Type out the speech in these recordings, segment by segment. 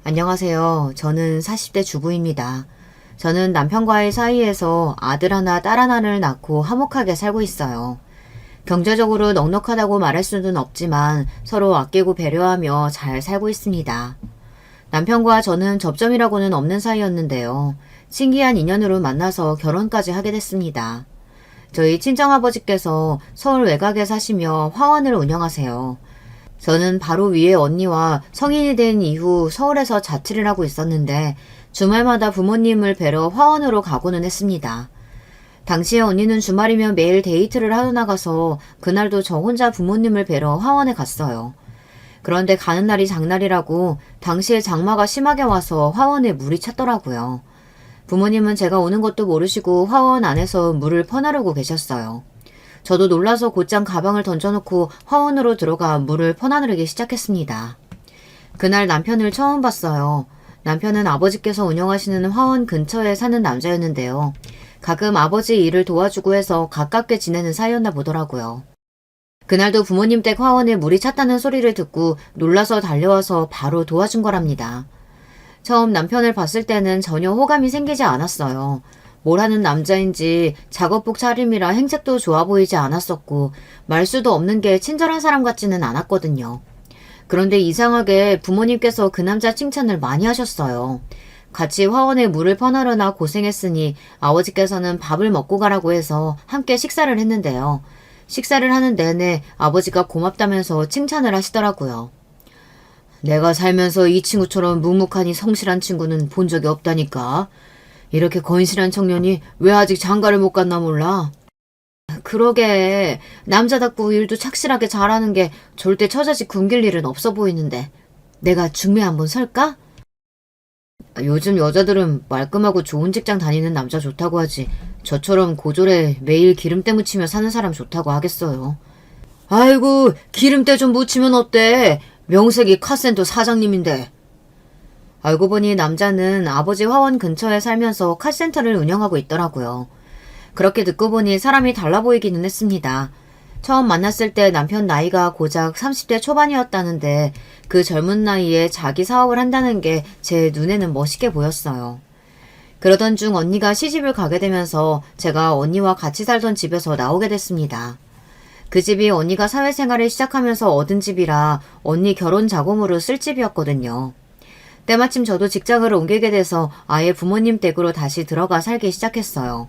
안녕하세요. 저는 40대 주부입니다. 저는 남편과의 사이에서 아들 하나, 딸 하나를 낳고 화목하게 살고 있어요. 경제적으로 넉넉하다고 말할 수는 없지만 서로 아끼고 배려하며 잘 살고 있습니다. 남편과 저는 접점이라고는 없는 사이였는데요. 신기한 인연으로 만나서 결혼까지 하게 됐습니다. 저희 친정아버지께서 서울 외곽에 사시며 화원을 운영하세요. 저는 바로 위에 언니와 성인이 된 이후 서울에서 자취를 하고 있었는데 주말마다 부모님을 뵈러 화원으로 가고는 했습니다. 당시에 언니는 주말이면 매일 데이트를 하러 나가서 그날도 저 혼자 부모님을 뵈러 화원에 갔어요. 그런데 가는 날이 장날이라고 당시에 장마가 심하게 와서 화원에 물이 찼더라고요. 부모님은 제가 오는 것도 모르시고 화원 안에서 물을 퍼나르고 계셨어요. 저도 놀라서 곧장 가방을 던져놓고 화원으로 들어가 물을 퍼나르기 시작했습니다. 그날 남편을 처음 봤어요. 남편은 아버지께서 운영하시는 화원 근처에 사는 남자였는데요. 가끔 아버지 일을 도와주고 해서 가깝게 지내는 사이였나 보더라고요. 그날도 부모님 댁 화원에 물이 찼다는 소리를 듣고 놀라서 달려와서 바로 도와준 거랍니다. 처음 남편을 봤을 때는 전혀 호감이 생기지 않았어요. 뭘 하는 남자인지 작업복 차림이라 행색도 좋아 보이지 않았었고 말수도 없는 게 친절한 사람 같지는 않았거든요. 그런데 이상하게 부모님께서 그 남자 칭찬을 많이 하셨어요. 같이 화원에 물을 퍼나르나 고생했으니 아버지께서는 밥을 먹고 가라고 해서 함께 식사를 했는데요. 식사를 하는 내내 아버지가 고맙다면서 칭찬을 하시더라고요. 내가 살면서 이 친구처럼 묵묵하니 성실한 친구는 본 적이 없다니까. 이렇게 건실한 청년이 왜 아직 장가를 못 갔나 몰라. 그러게 남자답고 일도 착실하게 잘하는 게 절대 처자식 굶길 일은 없어 보이는데 내가 중매 한번 설까? 요즘 여자들은 말끔하고 좋은 직장 다니는 남자 좋다고 하지 저처럼 고졸에 매일 기름때 묻히며 사는 사람 좋다고 하겠어요. 아이고 기름때 좀 묻히면 어때? 명색이 카센터 사장님인데. 알고 보니 남자는 아버지 화원 근처에 살면서 카센터를 운영하고 있더라고요. 그렇게 듣고 보니 사람이 달라 보이기는 했습니다. 처음 만났을 때 남편 나이가 고작 30대 초반이었다는데 그 젊은 나이에 자기 사업을 한다는 게 제 눈에는 멋있게 보였어요. 그러던 중 언니가 시집을 가게 되면서 제가 언니와 같이 살던 집에서 나오게 됐습니다. 그 집이 언니가 사회생활을 시작하면서 얻은 집이라 언니 결혼 자금으로 쓸 집이었거든요. 때마침 저도 직장을 옮기게 돼서 아예 부모님 댁으로 다시 들어가 살기 시작했어요.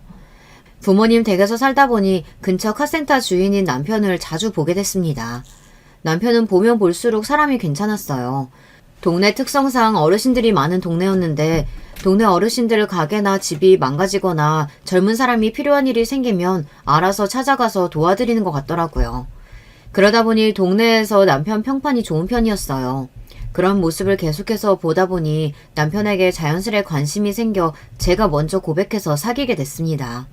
부모님 댁에서 살다 보니 근처 카센터 주인인 남편을 자주 보게 됐습니다. 남편은 보면 볼수록 사람이 괜찮았어요. 동네 특성상 어르신들이 많은 동네였는데 동네 어르신들 가게나 집이 망가지거나 젊은 사람이 필요한 일이 생기면 알아서 찾아가서 도와드리는 것 같더라고요. 그러다 보니 동네에서 남편 평판이 좋은 편이었어요. 그런 모습을 계속해서 보다 보니 남편에게 자연스레 관심이 생겨 제가 먼저 고백해서 사귀게 됐습니다.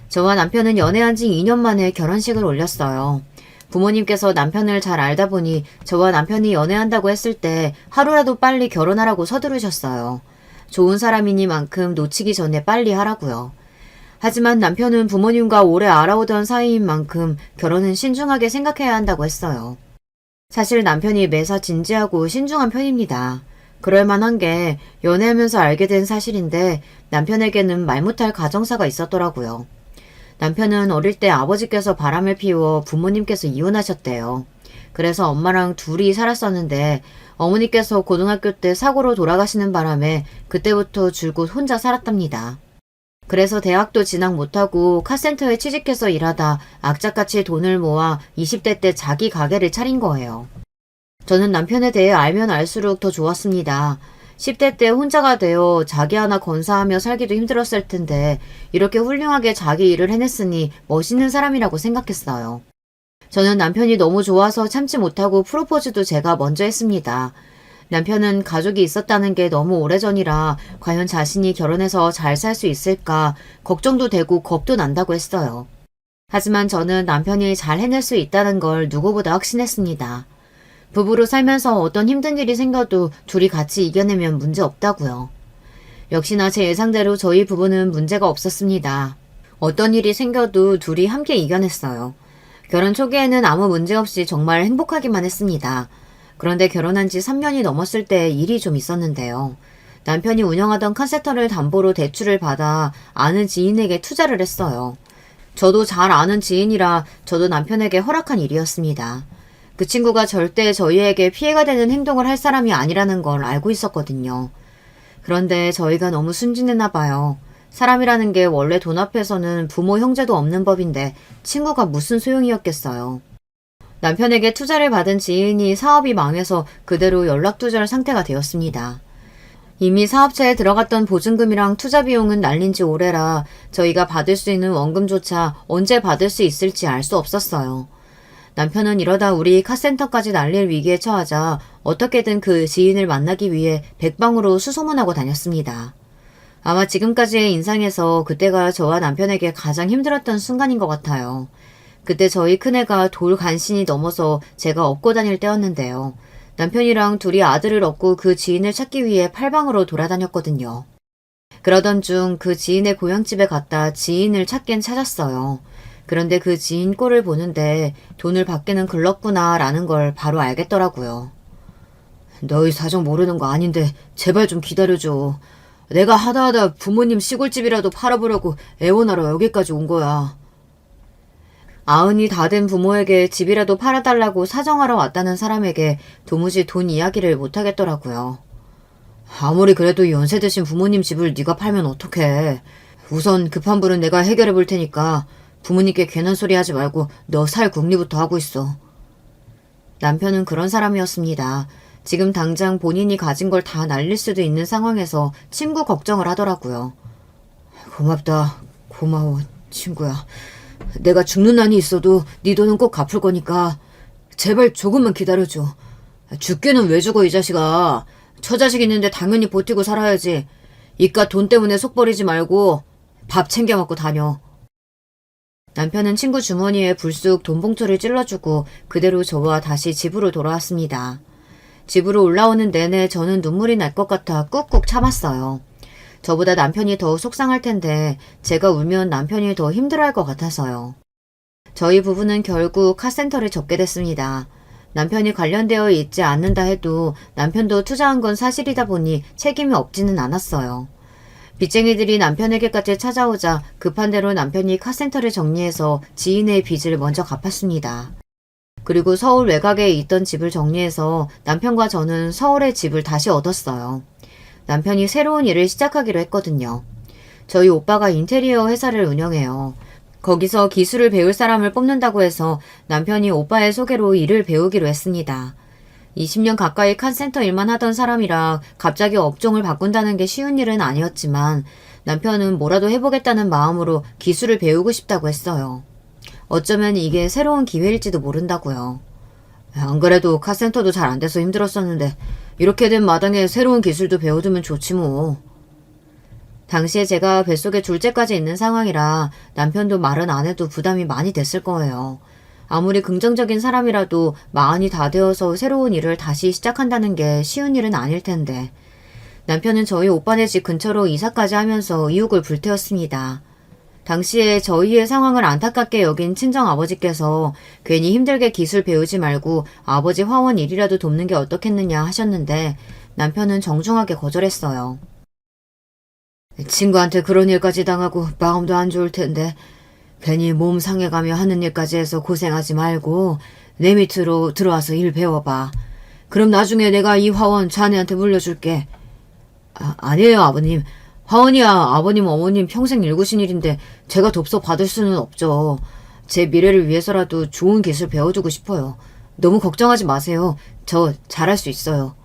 저와 남편은 연애한 지 2년 만에 결혼식을 올렸어요. 부모님께서 남편을 잘 알다 보니 저와 남편이 연애한다고 했을 때 하루라도 빨리 결혼하라고 서두르셨어요. 좋은 사람이니만큼 놓치기 전에 빨리 하라고요. 하지만 남편은 부모님과 오래 알아오던 사이인 만큼 결혼은 신중하게 생각해야 한다고 했어요. 사실 남편이 매사 진지하고 신중한 편입니다. 그럴 만한 게 연애하면서 알게 된 사실인데 남편에게는 말 못할 가정사가 있었더라고요. 남편은 어릴 때 아버지께서 바람을 피워 부모님께서 이혼하셨대요. 그래서 엄마랑 둘이 살았었는데 어머니께서 고등학교 때 사고로 돌아가시는 바람에 그때부터 줄곧 혼자 살았답니다. 그래서 대학도 진학 못하고 카센터에 취직해서 일하다 악착같이 돈을 모아 20대 때 자기 가게를 차린 거예요. 저는 남편에 대해 알면 알수록 더 좋았습니다. 10대 때 혼자가 되어 자기 하나 건사하며 살기도 힘들었을 텐데 이렇게 훌륭하게 자기 일을 해냈으니 멋있는 사람이라고 생각했어요. 저는 남편이 너무 좋아서 참지 못하고 프로포즈도 제가 먼저 했습니다. 남편은 가족이 있었다는 게 너무 오래전이라 과연 자신이 결혼해서 잘 살 수 있을까 걱정도 되고 겁도 난다고 했어요. 하지만 저는 남편이 잘 해낼 수 있다는 걸 누구보다 확신했습니다. 부부로 살면서 어떤 힘든 일이 생겨도 둘이 같이 이겨내면 문제 없다고요. 역시나 제 예상대로 저희 부부는 문제가 없었습니다. 어떤 일이 생겨도 둘이 함께 이겨냈어요. 결혼 초기에는 아무 문제 없이 정말 행복하기만 했습니다. 그런데 결혼한 지 3년이 넘었을 때 일이 좀 있었는데요. 남편이 운영하던 카센터를 담보로 대출을 받아 아는 지인에게 투자를 했어요. 저도 잘 아는 지인이라 저도 남편에게 허락한 일이었습니다. 그 친구가 절대 저희에게 피해가 되는 행동을 할 사람이 아니라는 걸 알고 있었거든요. 그런데 저희가 너무 순진했나 봐요. 사람이라는 게 원래 돈 앞에서는 부모 형제도 없는 법인데 친구가 무슨 소용이었겠어요. 남편에게 투자를 받은 지인이 사업이 망해서 그대로 연락두절 상태가 되었습니다. 이미 사업체에 들어갔던 보증금이랑 투자 비용은 날린 지 오래라 저희가 받을 수 있는 원금조차 언제 받을 수 있을지 알 수 없었어요. 남편은 이러다 우리 카센터까지 날릴 위기에 처하자 어떻게든 그 지인을 만나기 위해 백방으로 수소문하고 다녔습니다. 아마 지금까지의 인상에서 그때가 저와 남편에게 가장 힘들었던 순간인 것 같아요. 그때 저희 큰애가 돌 간신히 넘어서 제가 업고 다닐 때였는데요. 남편이랑 둘이 아들을 얻고 그 지인을 찾기 위해 팔방으로 돌아다녔거든요. 그러던 중 그 지인의 고향집에 갔다 지인을 찾긴 찾았어요. 그런데 그 지인 꼴을 보는데 돈을 받기는 글렀구나 라는 걸 바로 알겠더라고요. 너희 사정 모르는 거 아닌데 제발 좀 기다려줘. 내가 하다하다 부모님 시골집이라도 팔아보려고 애원하러 여기까지 온 거야. 아흔이 다 된 부모에게 집이라도 팔아달라고 사정하러 왔다는 사람에게 도무지 돈 이야기를 못하겠더라고요. 아무리 그래도 연세 드신 부모님 집을 네가 팔면 어떡해. 우선 급한 불은 내가 해결해 볼 테니까 부모님께 괜한 소리 하지 말고 너 살 궁리부터 하고 있어. 남편은 그런 사람이었습니다. 지금 당장 본인이 가진 걸 다 날릴 수도 있는 상황에서 친구 걱정을 하더라고요. 고맙다. 고마워, 친구야. 내가 죽는 난이 있어도 네 돈은 꼭 갚을 거니까 제발 조금만 기다려줘. 죽기는 왜 죽어 이 자식아. 처자식 있는데 당연히 버티고 살아야지. 이깟 돈 때문에 속 버리지 말고 밥 챙겨 먹고 다녀. 남편은 친구 주머니에 불쑥 돈 봉투를 찔러주고 그대로 저와 다시 집으로 돌아왔습니다. 집으로 올라오는 내내 저는 눈물이 날 것 같아 꾹꾹 참았어요. 저보다 남편이 더 속상할 텐데 제가 울면 남편이 더 힘들어할 것 같아서요. 저희 부부는 결국 카센터를 접게 됐습니다. 남편이 관련되어 있지 않는다 해도 남편도 투자한 건 사실이다 보니 책임이 없지는 않았어요. 빚쟁이들이 남편에게까지 찾아오자 급한 대로 남편이 카센터를 정리해서 지인의 빚을 먼저 갚았습니다. 그리고 서울 외곽에 있던 집을 정리해서 남편과 저는 서울의 집을 다시 얻었어요. 남편이 새로운 일을 시작하기로 했거든요. 저희 오빠가 인테리어 회사를 운영해요. 거기서 기술을 배울 사람을 뽑는다고 해서 남편이 오빠의 소개로 일을 배우기로 했습니다. 20년 가까이 카센터 일만 하던 사람이라 갑자기 업종을 바꾼다는 게 쉬운 일은 아니었지만 남편은 뭐라도 해보겠다는 마음으로 기술을 배우고 싶다고 했어요. 어쩌면 이게 새로운 기회일지도 모른다고요. 안 그래도 카센터도 잘 안 돼서 힘들었었는데 이렇게 된 마당에 새로운 기술도 배워두면 좋지 뭐. 당시에 제가 뱃속에 둘째까지 있는 상황이라 남편도 말은 안 해도 부담이 많이 됐을 거예요. 아무리 긍정적인 사람이라도 마흔이 다 되어서 새로운 일을 다시 시작한다는 게 쉬운 일은 아닐 텐데. 남편은 저희 오빠네 집 근처로 이사까지 하면서 이육을 불태웠습니다. 당시에 저희의 상황을 안타깝게 여긴 친정아버지께서 괜히 힘들게 기술 배우지 말고 아버지 화원 일이라도 돕는 게 어떻겠느냐 하셨는데 남편은 정중하게 거절했어요. 친구한테 그런 일까지 당하고 마음도 안 좋을 텐데 괜히 몸 상해가며 하는 일까지 해서 고생하지 말고 내 밑으로 들어와서 일 배워봐. 그럼 나중에 내가 이 화원 자네한테 물려줄게. 아니에요 아버님. 화원이야 아버님 어머님 평생 일구신 일인데 제가 돕서 받을 수는 없죠. 제 미래를 위해서라도 좋은 기술 배워두고 싶어요. 너무 걱정하지 마세요. 저 잘할 수 있어요.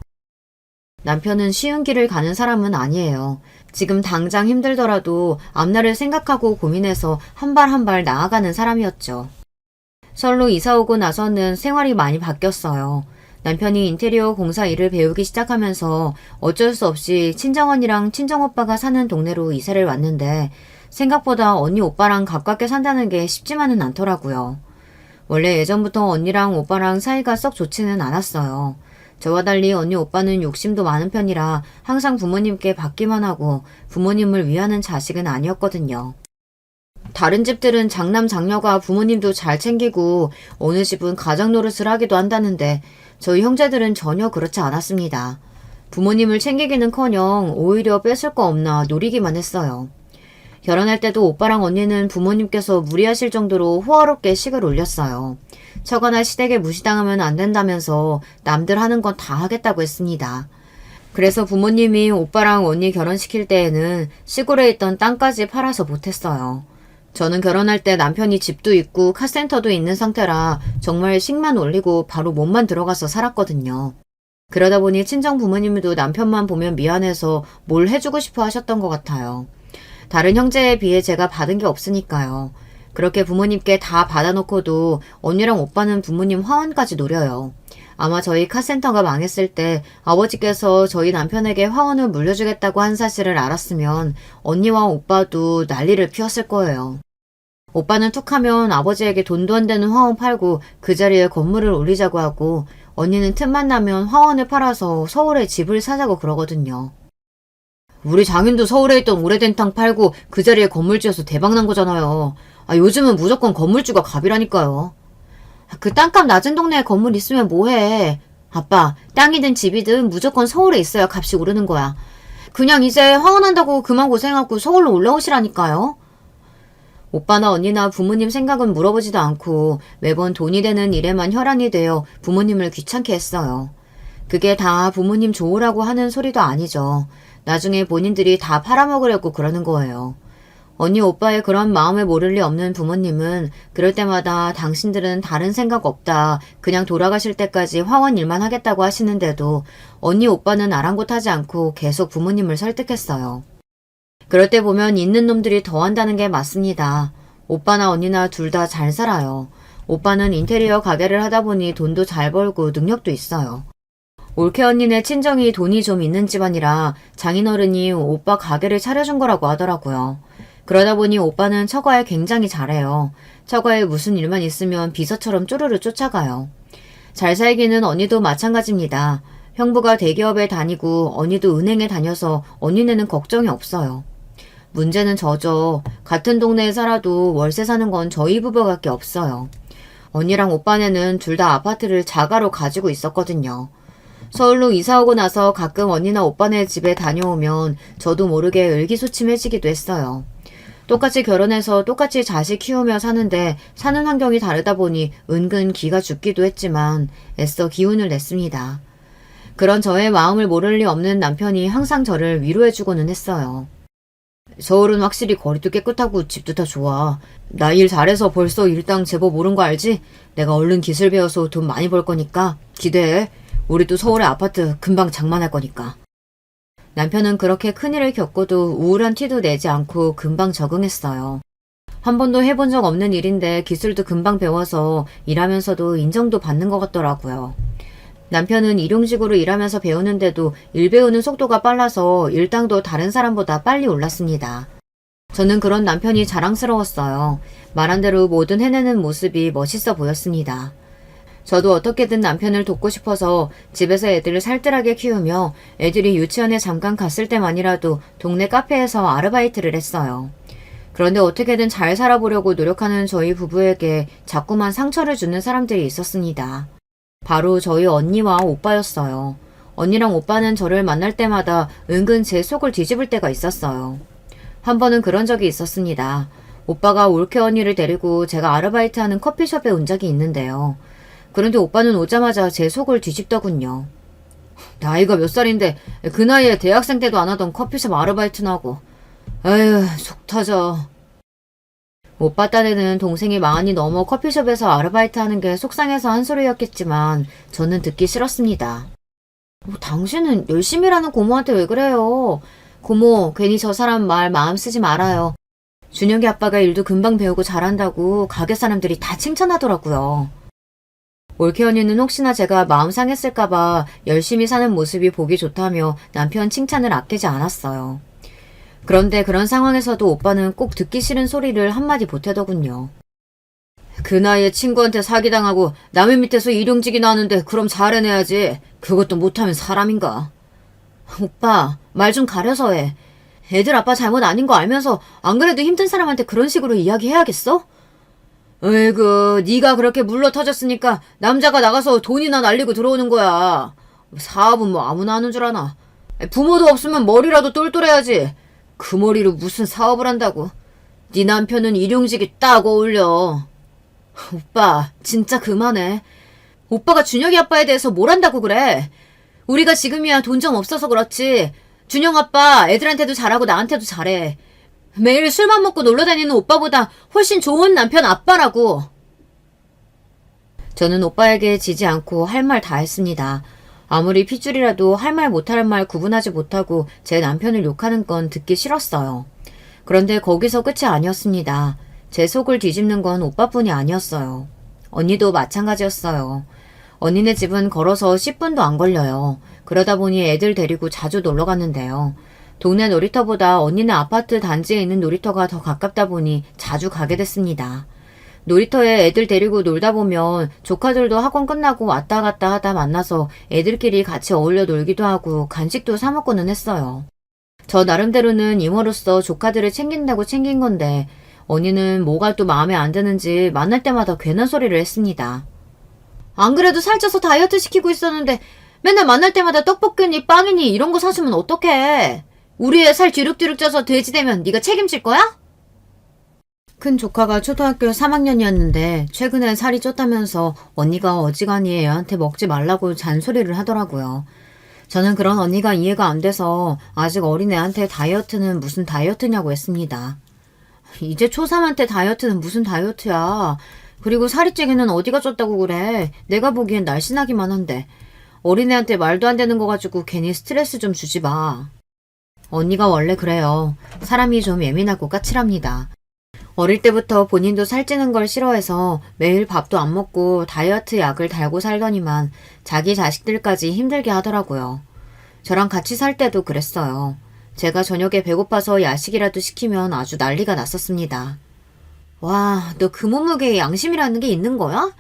남편은 쉬운 길을 가는 사람은 아니에요. 지금 당장 힘들더라도 앞날을 생각하고 고민해서 한 발 한 발 나아가는 사람이었죠. 서울로 이사 오고 나서는 생활이 많이 바뀌었어요. 남편이 인테리어 공사 일을 배우기 시작하면서 어쩔 수 없이 친정언니랑 친정오빠가 사는 동네로 이사를 왔는데 생각보다 언니 오빠랑 가깝게 산다는 게 쉽지만은 않더라고요. 원래 예전부터 언니랑 오빠랑 사이가 썩 좋지는 않았어요. 저와 달리 언니 오빠는 욕심도 많은 편이라 항상 부모님께 받기만 하고 부모님을 위하는 자식은 아니었거든요. 다른 집들은 장남 장녀가 부모님도 잘 챙기고 어느 집은 가정 노릇을 하기도 한다는데 저희 형제들은 전혀 그렇지 않았습니다. 부모님을 챙기기는커녕 오히려 뺏을 거 없나 노리기만 했어요. 결혼할 때도 오빠랑 언니는 부모님께서 무리하실 정도로 호화롭게 식을 올렸어요. 처가나 시댁에 무시당하면 안 된다면서 남들 하는 건 다 하겠다고 했습니다. 그래서 부모님이 오빠랑 언니 결혼시킬 때에는 시골에 있던 땅까지 팔아서 못했어요. 저는 결혼할 때 남편이 집도 있고 카센터도 있는 상태라 정말 식만 올리고 바로 몸만 들어가서 살았거든요. 그러다 보니 친정 부모님도 남편만 보면 미안해서 뭘 해주고 싶어 하셨던 것 같아요. 다른 형제에 비해 제가 받은 게 없으니까요. 그렇게 부모님께 다 받아놓고도 언니랑 오빠는 부모님 화원까지 노려요. 아마 저희 카센터가 망했을 때 아버지께서 저희 남편에게 화원을 물려주겠다고 한 사실을 알았으면 언니와 오빠도 난리를 피웠을 거예요. 오빠는 툭하면 아버지에게 돈도 안 되는 화원 팔고 그 자리에 건물을 올리자고 하고 언니는 틈만 나면 화원을 팔아서 서울에 집을 사자고 그러거든요. 우리 장인도 서울에 있던 오래된 땅 팔고 그 자리에 건물 지어서 대박난 거잖아요. 요즘은 무조건 건물주가 갑이라니까요. 그 땅값 낮은 동네에 건물 있으면 뭐해. 아빠, 땅이든 집이든 무조건 서울에 있어야 값이 오르는 거야. 그냥 이제 화원한다고 그만 고생하고 서울로 올라오시라니까요. 오빠나 언니나 부모님 생각은 물어보지도 않고 매번 돈이 되는 일에만 혈안이 되어 부모님을 귀찮게 했어요. 그게 다 부모님 좋으라고 하는 소리도 아니죠. 나중에 본인들이 다 팔아먹으려고 그러는 거예요. 언니 오빠의 그런 마음을 모를 리 없는 부모님은 그럴 때마다 당신들은 다른 생각 없다. 그냥 돌아가실 때까지 화원 일만 하겠다고 하시는데도 언니 오빠는 아랑곳하지 않고 계속 부모님을 설득했어요. 그럴 때 보면 있는 놈들이 더 한다는 게 맞습니다. 오빠나 언니나 둘 다 잘 살아요. 오빠는 인테리어 가게를 하다 보니 돈도 잘 벌고 능력도 있어요. 올케 언니네 친정이 돈이 좀 있는 집안이라 장인어른이 오빠 가게를 차려준 거라고 하더라고요. 그러다 보니 오빠는 처가에 굉장히 잘해요. 처가에 무슨 일만 있으면 비서처럼 쪼르르 쫓아가요. 잘 살기는 언니도 마찬가지입니다. 형부가 대기업에 다니고 언니도 은행에 다녀서 언니네는 걱정이 없어요. 문제는 저죠. 같은 동네에 살아도 월세 사는 건 저희 부부밖에 없어요. 언니랑 오빠네는 둘 다 아파트를 자가로 가지고 있었거든요. 서울로 이사 오고 나서 가끔 언니나 오빠네 집에 다녀오면 저도 모르게 의기소침해지기도 했어요. 똑같이 결혼해서 똑같이 자식 키우며 사는데 사는 환경이 다르다 보니 은근 기가 죽기도 했지만 애써 기운을 냈습니다. 그런 저의 마음을 모를 리 없는 남편이 항상 저를 위로해주고는 했어요. 서울은 확실히 거리도 깨끗하고 집도 다 좋아. 나 일 잘해서 벌써 일당 제법 오른 거 알지? 내가 얼른 기술 배워서 돈 많이 벌 거니까 기대해. 우리도 서울에 아파트 금방 장만할 거니까. 남편은 그렇게 큰일을 겪고도 우울한 티도 내지 않고 금방 적응했어요. 한 번도 해본 적 없는 일인데 기술도 금방 배워서 일하면서도 인정도 받는 것 같더라고요. 남편은 일용직으로 일하면서 배우는데도 일 배우는 속도가 빨라서 일당도 다른 사람보다 빨리 올랐습니다. 저는 그런 남편이 자랑스러웠어요. 말한 대로 뭐든 해내는 모습이 멋있어 보였습니다. 저도 어떻게든 남편을 돕고 싶어서 집에서 애들을 살뜰하게 키우며 애들이 유치원에 잠깐 갔을 때만이라도 동네 카페에서 아르바이트를 했어요. 그런데 어떻게든 잘 살아보려고 노력하는 저희 부부에게 자꾸만 상처를 주는 사람들이 있었습니다. 바로 저희 언니와 오빠였어요. 언니랑 오빠는 저를 만날 때마다 은근 제 속을 뒤집을 때가 있었어요. 한 번은 그런 적이 있었습니다. 오빠가 올케 언니를 데리고 제가 아르바이트하는 커피숍에 온 적이 있는데요. 그런데 오빠는 오자마자 제 속을 뒤집더군요. 나이가 몇 살인데 그 나이에 대학생 때도 안 하던 커피숍 아르바이트나 하고. 에휴, 속 터져. 오빠 딴에는 동생이 40이 넘어 커피숍에서 아르바이트 하는 게 속상해서 한 소리였겠지만 저는 듣기 싫었습니다. 당신은 열심히 일하는 고모한테 왜 그래요? 고모, 괜히 저 사람 말 마음 쓰지 말아요. 준혁이 아빠가 일도 금방 배우고 잘한다고 가게 사람들이 다 칭찬하더라고요. 올케 언니는 혹시나 제가 마음 상했을까봐 열심히 사는 모습이 보기 좋다며 남편 칭찬을 아끼지 않았어요. 그런데 그런 상황에서도 오빠는 꼭 듣기 싫은 소리를 한마디 보태더군요. 그 나이에 친구한테 사기당하고 남의 밑에서 일용직이나 하는데 그럼 잘해내야지. 그것도 못하면 사람인가. 오빠, 말 좀 가려서 해. 애들 아빠 잘못 아닌 거 알면서 안 그래도 힘든 사람한테 그런 식으로 이야기해야겠어? 에이구, 네가 그렇게 물러 터졌으니까 남자가 나가서 돈이나 날리고 들어오는 거야. 사업은 뭐 아무나 하는 줄 아나. 부모도 없으면 머리라도 똘똘해야지. 그 머리로 무슨 사업을 한다고. 네 남편은 일용직이 딱 어울려. 오빠, 진짜 그만해. 오빠가 준혁이 아빠에 대해서 뭘 안다고 그래. 우리가 지금이야 돈 좀 없어서 그렇지. 준영 아빠 애들한테도 잘하고 나한테도 잘해. 매일 술만 먹고 놀러다니는 오빠보다 훨씬 좋은 남편 아빠라고. 저는 오빠에게 지지 않고 할 말 다 했습니다. 아무리 핏줄이라도 할 말 못할 말 구분하지 못하고 제 남편을 욕하는 건 듣기 싫었어요. 그런데 거기서 끝이 아니었습니다. 제 속을 뒤집는 건 오빠뿐이 아니었어요. 언니도 마찬가지였어요. 언니네 집은 걸어서 10분도 안 걸려요. 그러다 보니 애들 데리고 자주 놀러 갔는데요. 동네 놀이터보다 언니네 아파트 단지에 있는 놀이터가 더 가깝다 보니 자주 가게 됐습니다. 놀이터에 애들 데리고 놀다 보면 조카들도 학원 끝나고 왔다 갔다 하다 만나서 애들끼리 같이 어울려 놀기도 하고 간식도 사 먹고는 했어요. 저 나름대로는 이모로서 조카들을 챙긴다고 챙긴 건데 언니는 뭐가 또 마음에 안 드는지 만날 때마다 괜한 소리를 했습니다. 안 그래도 살쪄서 다이어트 시키고 있었는데 맨날 만날 때마다 떡볶이니 빵이니 이런 거 사주면 어떡해. 우리 애 살 뒤룩뒤룩 쪄서 돼지 되면 네가 책임질 거야? 큰 조카가 초등학교 3학년이었는데 최근엔 살이 쪘다면서 언니가 어지간히 애한테 먹지 말라고 잔소리를 하더라고요. 저는 그런 언니가 이해가 안 돼서 아직 어린 애한테 다이어트는 무슨 다이어트냐고 했습니다. 이제 초3한테 다이어트는 무슨 다이어트야. 그리고 살이 찌기는 어디가 쪘다고 그래. 내가 보기엔 날씬하기만 한데. 어린애한테 말도 안 되는 거 가지고 괜히 스트레스 좀 주지 마. 언니가 원래 그래요. 사람이 좀 예민하고 까칠합니다. 어릴 때부터 본인도 살찌는 걸 싫어해서 매일 밥도 안 먹고 다이어트 약을 달고 살더니만 자기 자식들까지 힘들게 하더라고요. 저랑 같이 살 때도 그랬어요. 제가 저녁에 배고파서 야식이라도 시키면 아주 난리가 났었습니다. 와, 너 그 몸무게에 양심이라는 게 있는 거야?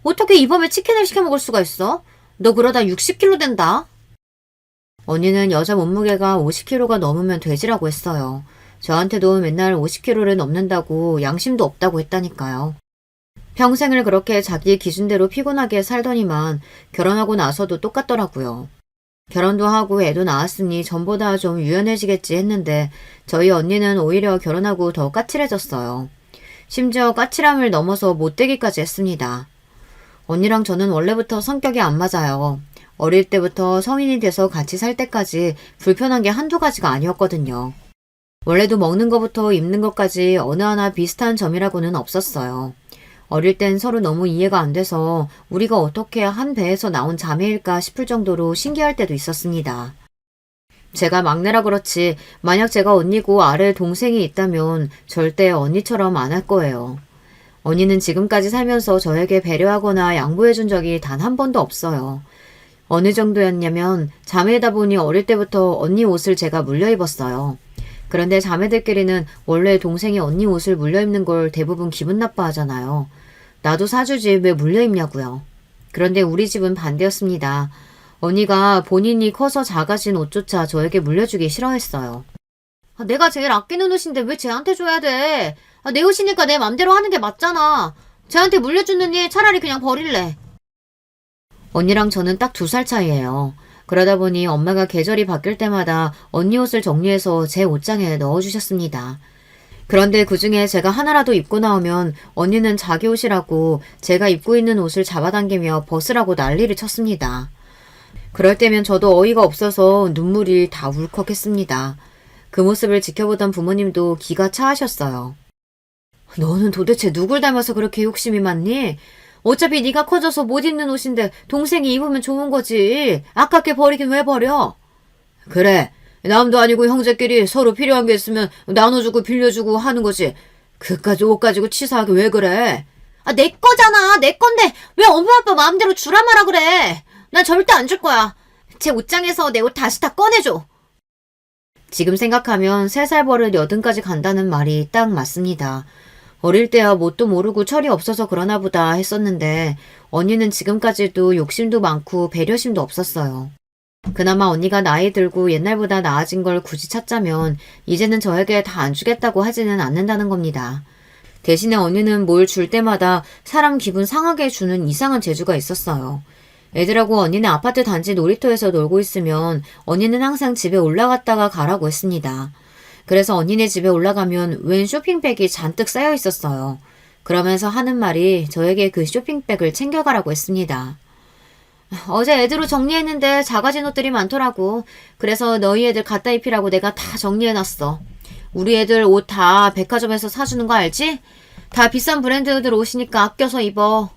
어떻게 이 밤에 치킨을 시켜 먹을 수가 있어? 너 그러다 60kg 된다. 언니는 여자 몸무게가 50kg가 넘으면 돼지라고 했어요. 저한테도 맨날 50kg를 넘는다고 양심도 없다고 했다니까요. 평생을 그렇게 자기 기준대로 피곤하게 살더니만 결혼하고 나서도 똑같더라고요. 결혼도 하고 애도 낳았으니 전보다 좀 유연해지겠지 했는데 저희 언니는 오히려 결혼하고 더 까칠해졌어요. 심지어 까칠함을 넘어서 못되기까지 했습니다. 언니랑 저는 원래부터 성격이 안 맞아요. 어릴 때부터 성인이 돼서 같이 살 때까지 불편한 게 한두 가지가 아니었거든요. 원래도 먹는 것부터 입는 것까지 어느 하나 비슷한 점이라고는 없었어요. 어릴 땐 서로 너무 이해가 안 돼서 우리가 어떻게 한 배에서 나온 자매일까 싶을 정도로 신기할 때도 있었습니다. 제가 막내라 그렇지 만약 제가 언니고 아래 동생이 있다면 절대 언니처럼 안 할 거예요. 언니는 지금까지 살면서 저에게 배려하거나 양보해준 적이 단 한 번도 없어요. 어느 정도였냐면 자매다 보니 어릴 때부터 언니 옷을 제가 물려 입었어요. 그런데 자매들끼리는 원래 동생이 언니 옷을 물려 입는 걸 대부분 기분 나빠하잖아요. 나도 사주지 왜 물려 입냐고요. 그런데 우리 집은 반대였습니다. 언니가 본인이 커서 작아진 옷조차 저에게 물려주기 싫어했어요. 내가 제일 아끼는 옷인데 왜 쟤한테 줘야 돼? 내 옷이니까 내 맘대로 하는 게 맞잖아. 쟤한테 물려주느니 차라리 그냥 버릴래. 언니랑 저는 딱 2살 차이예요. 그러다 보니 엄마가 계절이 바뀔 때마다 언니 옷을 정리해서 제 옷장에 넣어주셨습니다. 그런데 그중에 제가 하나라도 입고 나오면 언니는 자기 옷이라고 제가 입고 있는 옷을 잡아당기며 벗으라고 난리를 쳤습니다. 그럴 때면 저도 어이가 없어서 눈물이 다 울컥했습니다. 그 모습을 지켜보던 부모님도 기가 차하셨어요. 너는 도대체 누굴 닮아서 그렇게 욕심이 많니? 어차피 네가 커져서 못 입는 옷인데 동생이 입으면 좋은 거지. 아깝게 버리긴 왜 버려? 그래. 남도 아니고 형제끼리 서로 필요한 게 있으면 나눠주고 빌려주고 하는 거지. 그까지 옷 가지고 치사하게 왜 그래? 내 거잖아. 내 건데 왜 엄마 아빠 마음대로 주라 마라 그래. 난 절대 안 줄 거야. 제 옷장에서 내 옷 다시 다 꺼내줘. 지금 생각하면 3살 버릇 80까지 간다는 말이 딱 맞습니다. 어릴 때야 뭣도 모르고 철이 없어서 그러나 보다 했었는데 언니는 지금까지도 욕심도 많고 배려심도 없었어요. 그나마 언니가 나이 들고 옛날보다 나아진 걸 굳이 찾자면 이제는 저에게 다 안 주겠다고 하지는 않는다는 겁니다. 대신에 언니는 뭘 줄 때마다 사람 기분 상하게 주는 이상한 재주가 있었어요. 애들하고 언니네 아파트 단지 놀이터에서 놀고 있으면 언니는 항상 집에 올라갔다가 가라고 했습니다. 그래서 언니네 집에 올라가면 웬 쇼핑백이 잔뜩 쌓여 있었어요. 그러면서 하는 말이 저에게 그 쇼핑백을 챙겨가라고 했습니다. 어제 애들로 정리했는데 작아진 옷들이 많더라고. 그래서 너희 애들 갖다 입히라고 내가 다 정리해놨어. 우리 애들 옷 다 백화점에서 사주는 거 알지? 다 비싼 브랜드들 옷이니까 아껴서 입어.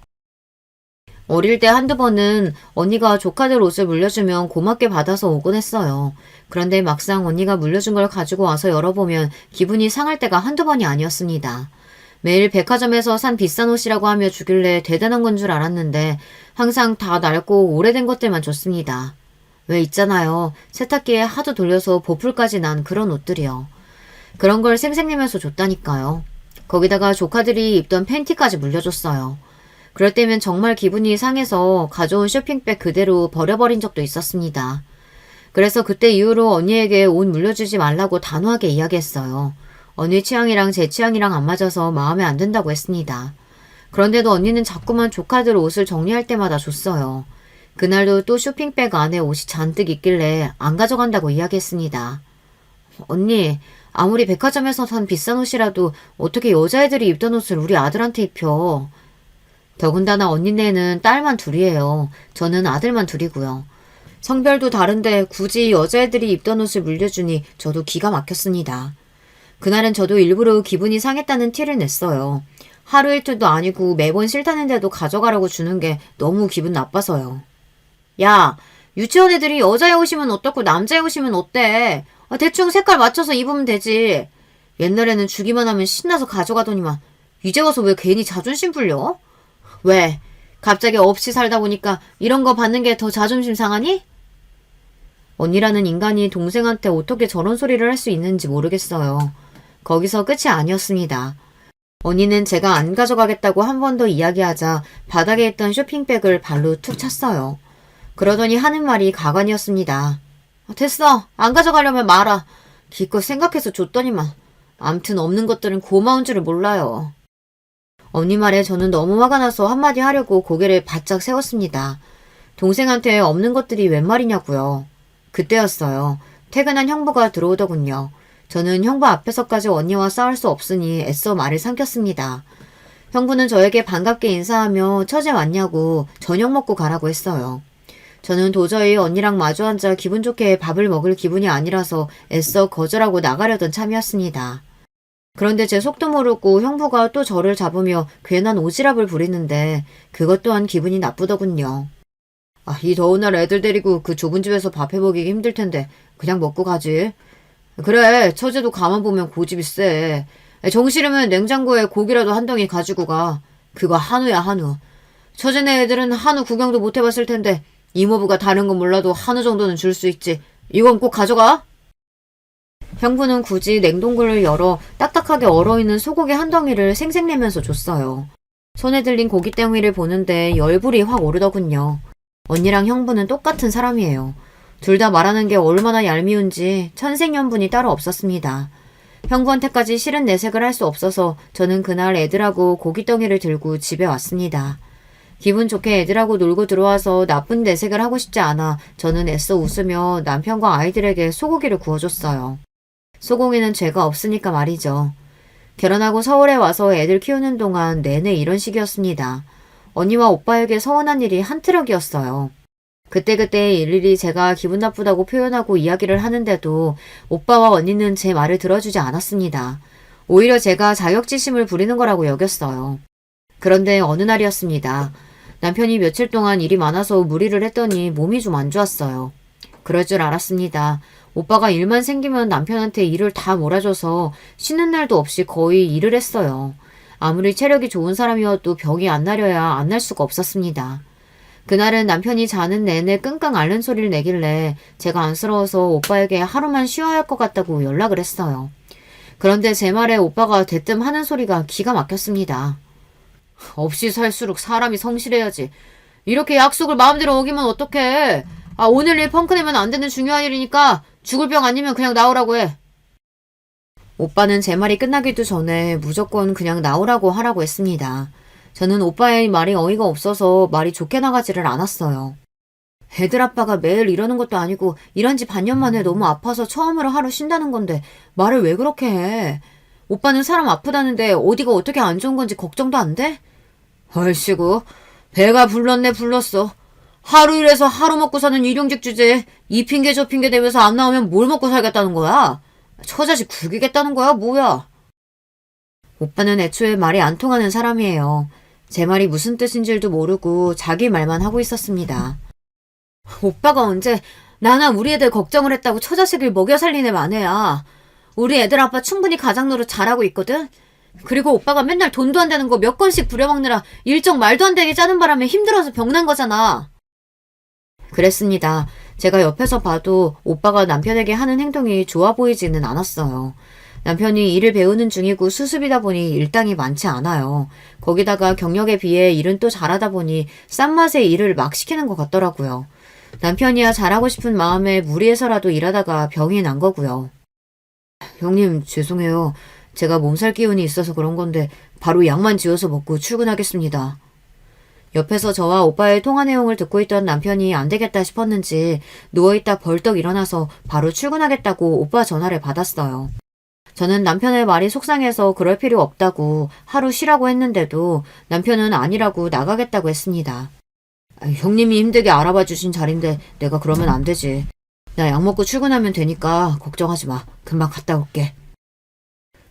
어릴 때 한두 번은 언니가 조카들 옷을 물려주면 고맙게 받아서 오곤 했어요. 그런데 막상 언니가 물려준 걸 가지고 와서 열어보면 기분이 상할 때가 한두 번이 아니었습니다. 매일 백화점에서 산 비싼 옷이라고 하며 주길래 대단한 건 줄 알았는데 항상 다 낡고 오래된 것들만 줬습니다. 왜 있잖아요. 세탁기에 하도 돌려서 보풀까지 난 그런 옷들이요. 그런 걸 생색내면서 줬다니까요. 거기다가 조카들이 입던 팬티까지 물려줬어요. 그럴 때면 정말 기분이 상해서 가져온 쇼핑백 그대로 버려버린 적도 있었습니다. 그래서 그때 이후로 언니에게 옷 물려주지 말라고 단호하게 이야기했어요. 언니 취향이랑 제 취향이랑 안 맞아서 마음에 안 든다고 했습니다. 그런데도 언니는 자꾸만 조카들 옷을 정리할 때마다 줬어요. 그날도 또 쇼핑백 안에 옷이 잔뜩 있길래 안 가져간다고 이야기했습니다. 언니, 아무리 백화점에서 산 비싼 옷이라도 어떻게 여자애들이 입던 옷을 우리 아들한테 입혀. 더군다나 언니네는 딸만 둘이에요. 저는 아들만 둘이고요. 성별도 다른데 굳이 여자애들이 입던 옷을 물려주니 저도 기가 막혔습니다. 그날은 저도 일부러 기분이 상했다는 티를 냈어요. 하루 이틀도 아니고 매번 싫다는데도 가져가라고 주는 게 너무 기분 나빠서요. 야, 유치원 애들이 여자애 옷이면 어떻고 남자애 옷이면 어때? 대충 색깔 맞춰서 입으면 되지. 옛날에는 주기만 하면 신나서 가져가더니만 이제 와서 왜 괜히 자존심 풀려? 왜? 갑자기 없이 살다 보니까 이런 거 받는 게 더 자존심 상하니? 언니라는 인간이 동생한테 어떻게 저런 소리를 할 수 있는지 모르겠어요. 거기서 끝이 아니었습니다. 언니는 제가 안 가져가겠다고 한 번 더 이야기하자 바닥에 있던 쇼핑백을 발로 툭 찼어요. 그러더니 하는 말이 가관이었습니다. 됐어. 안 가져가려면 말아. 기껏 생각해서 줬더니만. 암튼 없는 것들은 고마운 줄을 몰라요. 언니 말에 저는 너무 화가 나서 한마디 하려고 고개를 바짝 세웠습니다. 동생한테 없는 것들이 웬 말이냐고요. 그때였어요. 퇴근한 형부가 들어오더군요. 저는 형부 앞에서까지 언니와 싸울 수 없으니 애써 말을 삼켰습니다. 형부는 저에게 반갑게 인사하며 처제 왔냐고 저녁 먹고 가라고 했어요. 저는 도저히 언니랑 마주 앉아 기분 좋게 밥을 먹을 기분이 아니라서 애써 거절하고 나가려던 참이었습니다. 그런데 제 속도 모르고 형부가 또 저를 잡으며 괜한 오지랖을 부리는데 그것 또한 기분이 나쁘더군요. 이 더운 날 애들 데리고 그 좁은 집에서 밥 해먹이기 힘들 텐데 그냥 먹고 가지. 그래, 처제도 가만 보면 고집이 세. 정 싫으면 냉장고에 고기라도 한 덩이 가지고 가. 그거 한우야, 한우. 처제네 애들은 한우 구경도 못 해봤을 텐데 이모부가 다른 건 몰라도 한우 정도는 줄 수 있지. 이건 꼭 가져가. 형부는 굳이 냉동고를 열어 딱딱하게 얼어있는 소고기 한 덩이를 생색내면서 줬어요. 손에 들린 고깃덩이를 보는데 열불이 확 오르더군요. 언니랑 형부는 똑같은 사람이에요. 둘 다 말하는 게 얼마나 얄미운지 천생연분이 따로 없었습니다. 형부한테까지 싫은 내색을 할 수 없어서 저는 그날 애들하고 고깃덩이를 들고 집에 왔습니다. 기분 좋게 애들하고 놀고 들어와서 나쁜 내색을 하고 싶지 않아 저는 애써 웃으며 남편과 아이들에게 소고기를 구워줬어요. 소고기는 죄가 없으니까 말이죠. 결혼하고 서울에 와서 애들 키우는 동안 내내 이런 식이었습니다. 언니와 오빠에게 서운한 일이 한 트럭이었어요. 그때그때 일일이 제가 기분 나쁘다고 표현하고 이야기를 하는데도 오빠와 언니는 제 말을 들어주지 않았습니다. 오히려 제가 자격지심을 부리는 거라고 여겼어요. 그런데 어느 날이었습니다. 남편이 며칠 동안 일이 많아서 무리를 했더니 몸이 좀 안 좋았어요. 그럴 줄 알았습니다. 오빠가 일만 생기면 남편한테 일을 다 몰아줘서 쉬는 날도 없이 거의 일을 했어요. 아무리 체력이 좋은 사람이어도 병이 안 나려야 안 날 수가 없었습니다. 그날은 남편이 자는 내내 끙끙 앓는 소리를 내길래 제가 안쓰러워서 오빠에게 하루만 쉬어야 할 것 같다고 연락을 했어요. 그런데 제 말에 오빠가 대뜸 하는 소리가 기가 막혔습니다. 없이 살수록 사람이 성실해야지. 이렇게 약속을 마음대로 어기면 어떡해. 오늘 일 펑크 내면 안 되는 중요한 일이니까 죽을 병 아니면 그냥 나오라고 해. 오빠는 제 말이 끝나기도 전에 무조건 그냥 나오라고 하라고 했습니다. 저는 오빠의 말이 어이가 없어서 말이 좋게 나가지를 않았어요. 애들 아빠가 매일 이러는 것도 아니고 일한 지 반년 만에 너무 아파서 처음으로 하루 쉰다는 건데 말을 왜 그렇게 해? 오빠는 사람 아프다는데 어디가 어떻게 안 좋은 건지 걱정도 안 돼? 얼씨구, 배가 불렀네 불렀어. 하루 일해서 하루 먹고 사는 일용직 주제에 이 핑계 저 핑계 대면서 안 나오면 뭘 먹고 살겠다는 거야? 처자식 굴기겠다는 거야 뭐야? 오빠는 애초에 말이 안 통하는 사람이에요. 제 말이 무슨 뜻인 줄도 모르고 자기 말만 하고 있었습니다. 오빠가 언제 나나 우리 애들 걱정을 했다고 처자식을 먹여 살리네 마네야. 우리 애들 아빠 충분히 가장 노릇 잘하고 있거든? 그리고 오빠가 맨날 돈도 안 되는 거 몇 건씩 부려먹느라 일정 말도 안 되게 짜는 바람에 힘들어서 병난 거잖아. 그랬습니다. 제가 옆에서 봐도 오빠가 남편에게 하는 행동이 좋아 보이지는 않았어요. 남편이 일을 배우는 중이고 수습이다 보니 일당이 많지 않아요. 거기다가 경력에 비해 일은 또 잘하다 보니 싼 맛에 일을 막 시키는 것 같더라고요. 남편이야 잘하고 싶은 마음에 무리해서라도 일하다가 병이 난 거고요. 형님 죄송해요. 제가 몸살 기운이 있어서 그런 건데 바로 약만 지어서 먹고 출근하겠습니다. 옆에서 저와 오빠의 통화 내용을 듣고 있던 남편이 안 되겠다 싶었는지 누워있다 벌떡 일어나서 바로 출근하겠다고 오빠 전화를 받았어요. 저는 남편의 말이 속상해서 그럴 필요 없다고 하루 쉬라고 했는데도 남편은 아니라고 나가겠다고 했습니다. 형님이 힘들게 알아봐 주신 자리인데 내가 그러면 안 되지. 나 약 먹고 출근하면 되니까 걱정하지 마. 금방 갔다 올게.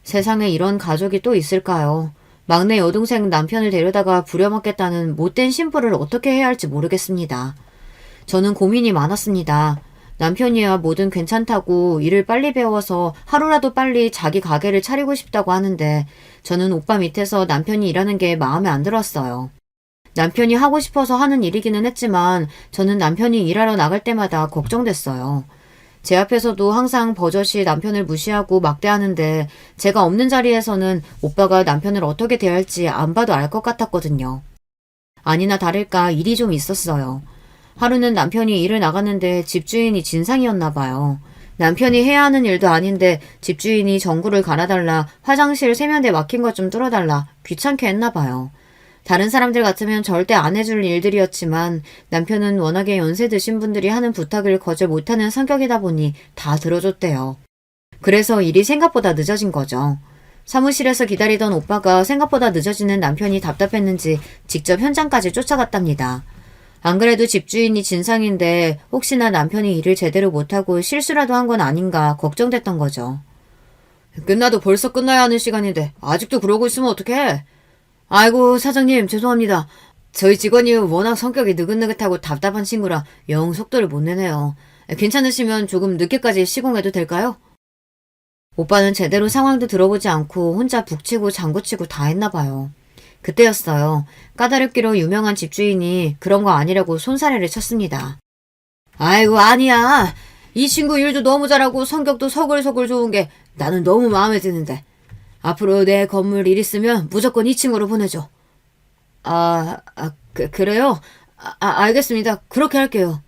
세상에 이런 가족이 또 있을까요? 막내 여동생 남편을 데려다가 부려먹겠다는 못된 심부를 어떻게 해야 할지 모르겠습니다. 저는 고민이 많았습니다. 남편이야 뭐든 괜찮다고 일을 빨리 배워서 하루라도 빨리 자기 가게를 차리고 싶다고 하는데 저는 오빠 밑에서 남편이 일하는 게 마음에 안 들었어요. 남편이 하고 싶어서 하는 일이기는 했지만 저는 남편이 일하러 나갈 때마다 걱정됐어요. 제 앞에서도 항상 버젓이 남편을 무시하고 막대하는데 제가 없는 자리에서는 오빠가 남편을 어떻게 대할지 안 봐도 알 것 같았거든요. 아니나 다를까 일이 좀 있었어요. 하루는 남편이 일을 나갔는데 집주인이 진상이었나 봐요. 남편이 해야 하는 일도 아닌데 집주인이 전구를 갈아달라, 화장실 세면대 막힌 것 좀 뚫어달라, 귀찮게 했나 봐요. 다른 사람들 같으면 절대 안 해줄 일들이었지만 남편은 워낙에 연세 드신 분들이 하는 부탁을 거절 못하는 성격이다 보니 다 들어줬대요. 그래서 일이 생각보다 늦어진 거죠. 사무실에서 기다리던 오빠가 생각보다 늦어지는 남편이 답답했는지 직접 현장까지 쫓아갔답니다. 안 그래도 집주인이 진상인데 혹시나 남편이 일을 제대로 못하고 실수라도 한 건 아닌가 걱정됐던 거죠. 끝나도 벌써 끝나야 하는 시간인데 아직도 그러고 있으면 어떡해? 아이고 사장님 죄송합니다. 저희 직원이 워낙 성격이 느긋느긋하고 답답한 친구라 영 속도를 못 내네요. 괜찮으시면 조금 늦게까지 시공해도 될까요? 오빠는 제대로 상황도 들어보지 않고 혼자 북치고 장구치고 다 했나 봐요. 그때였어요. 까다롭기로 유명한 집주인이 그런 거 아니라고 손사래를 쳤습니다. 아이고 아니야. 이 친구 일도 너무 잘하고 성격도 서글서글 좋은 게 나는 너무 마음에 드는데. 앞으로 내 건물 일 있으면 무조건 2층으로 보내줘. 그래요? 알겠습니다. 그렇게 할게요.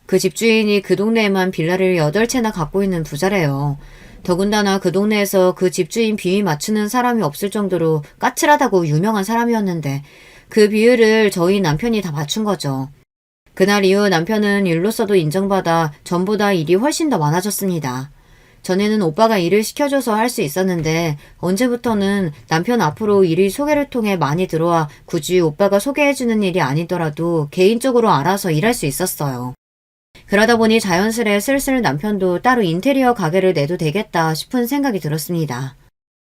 그 집주인이 그 동네에만 빌라를 8채나 갖고 있는 부자래요. 더군다나 그 동네에서 그 집주인 비위 맞추는 사람이 없을 정도로 까칠하다고 유명한 사람이었는데 그 비율을 저희 남편이 다 맞춘 거죠. 그날 이후 남편은 일로서도 인정받아 전보다 일이 훨씬 더 많아졌습니다. 전에는 오빠가 일을 시켜줘서 할 수 있었는데 언제부터는 남편 앞으로 일이 소개를 통해 많이 들어와 굳이 오빠가 소개해주는 일이 아니더라도 개인적으로 알아서 일할 수 있었어요. 그러다 보니 자연스레 슬슬 남편도 따로 인테리어 가게를 내도 되겠다 싶은 생각이 들었습니다.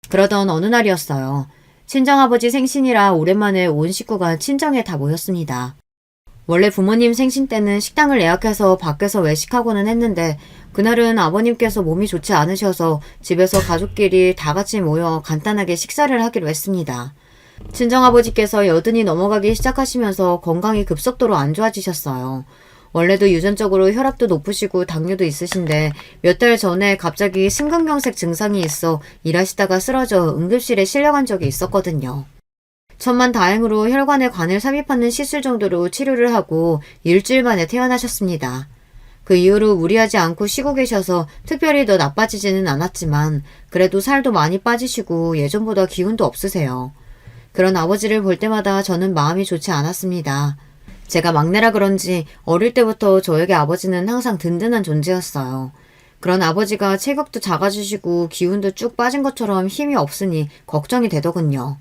그러던 어느 날이었어요. 친정아버지 생신이라 오랜만에 온 식구가 친정에 다 모였습니다. 원래 부모님 생신 때는 식당을 예약해서 밖에서 외식하고는 했는데 그날은 아버님께서 몸이 좋지 않으셔서 집에서 가족끼리 다 같이 모여 간단하게 식사를 하기로 했습니다. 친정아버지께서 여든이 넘어가기 시작하시면서 건강이 급속도로 안 좋아지셨어요. 원래도 유전적으로 혈압도 높으시고 당뇨도 있으신데 몇 달 전에 갑자기 심근경색 증상이 있어 일하시다가 쓰러져 응급실에 실려간 적이 있었거든요. 천만다행으로 혈관에 관을 삽입하는 시술 정도로 치료를 하고 일주일 만에 퇴원하셨습니다. 그 이후로 무리하지 않고 쉬고 계셔서 특별히 더 나빠지지는 않았지만 그래도 살도 많이 빠지시고 예전보다 기운도 없으세요. 그런 아버지를 볼 때마다 저는 마음이 좋지 않았습니다. 제가 막내라 그런지 어릴 때부터 저에게 아버지는 항상 든든한 존재였어요. 그런 아버지가 체격도 작아지시고 기운도 쭉 빠진 것처럼 힘이 없으니 걱정이 되더군요.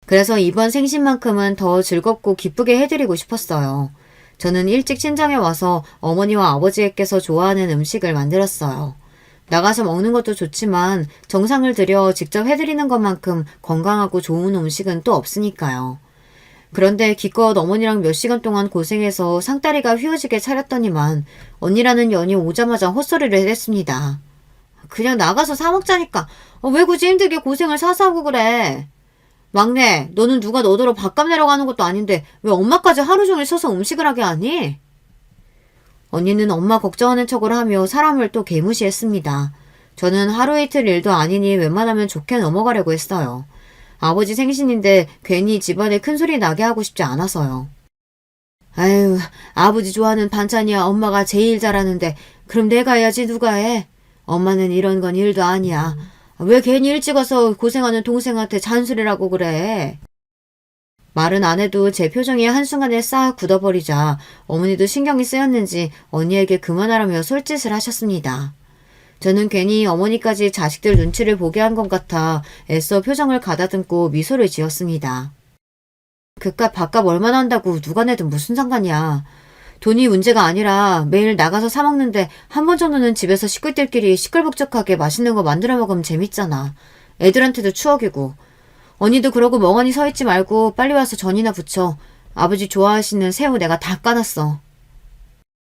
그래서 이번 생신만큼은 더 즐겁고 기쁘게 해드리고 싶었어요. 저는 일찍 친정에 와서 어머니와 아버지께서 좋아하는 음식을 만들었어요. 나가서 먹는 것도 좋지만 정성을 들여 직접 해드리는 것만큼 건강하고 좋은 음식은 또 없으니까요. 그런데 기껏 어머니랑 몇 시간 동안 고생해서 상다리가 휘어지게 차렸더니만 언니라는 년이 오자마자 헛소리를 했습니다. 그냥 나가서 사 먹자니까 왜 굳이 힘들게 고생을 사서 하고 그래. 막내, 너는 누가 너더러 밥값 내려가는 것도 아닌데 왜 엄마까지 하루 종일 서서 음식을 하게 하니? 언니는 엄마 걱정하는 척을 하며 사람을 또 개무시했습니다. 저는 하루 이틀 일도 아니니 웬만하면 좋게 넘어가려고 했어요. 아버지 생신인데 괜히 집안에 큰소리 나게 하고 싶지 않아서요. 아유, 아버지 좋아하는 반찬이야 엄마가 제일 잘하는데 그럼 내가 해야지 누가 해? 엄마는 이런 건 일도 아니야. 왜 괜히 일찍 와서 고생하는 동생한테 잔소리라고 그래? 말은 안 해도 제 표정이 한순간에 싹 굳어버리자 어머니도 신경이 쓰였는지 언니에게 그만하라며 솔짓을 하셨습니다. 저는 괜히 어머니까지 자식들 눈치를 보게 한 것 같아 애써 표정을 가다듬고 미소를 지었습니다. 그깟 밥값 얼마나 한다고 누가 내든 무슨 상관이야. 돈이 문제가 아니라 매일 나가서 사 먹는데 한 번 정도는 집에서 식구들끼리 시끌벅적하게 맛있는 거 만들어 먹으면 재밌잖아. 애들한테도 추억이고. 언니도 그러고 멍하니 서 있지 말고 빨리 와서 전이나 부쳐. 아버지 좋아하시는 새우 내가 다 까놨어.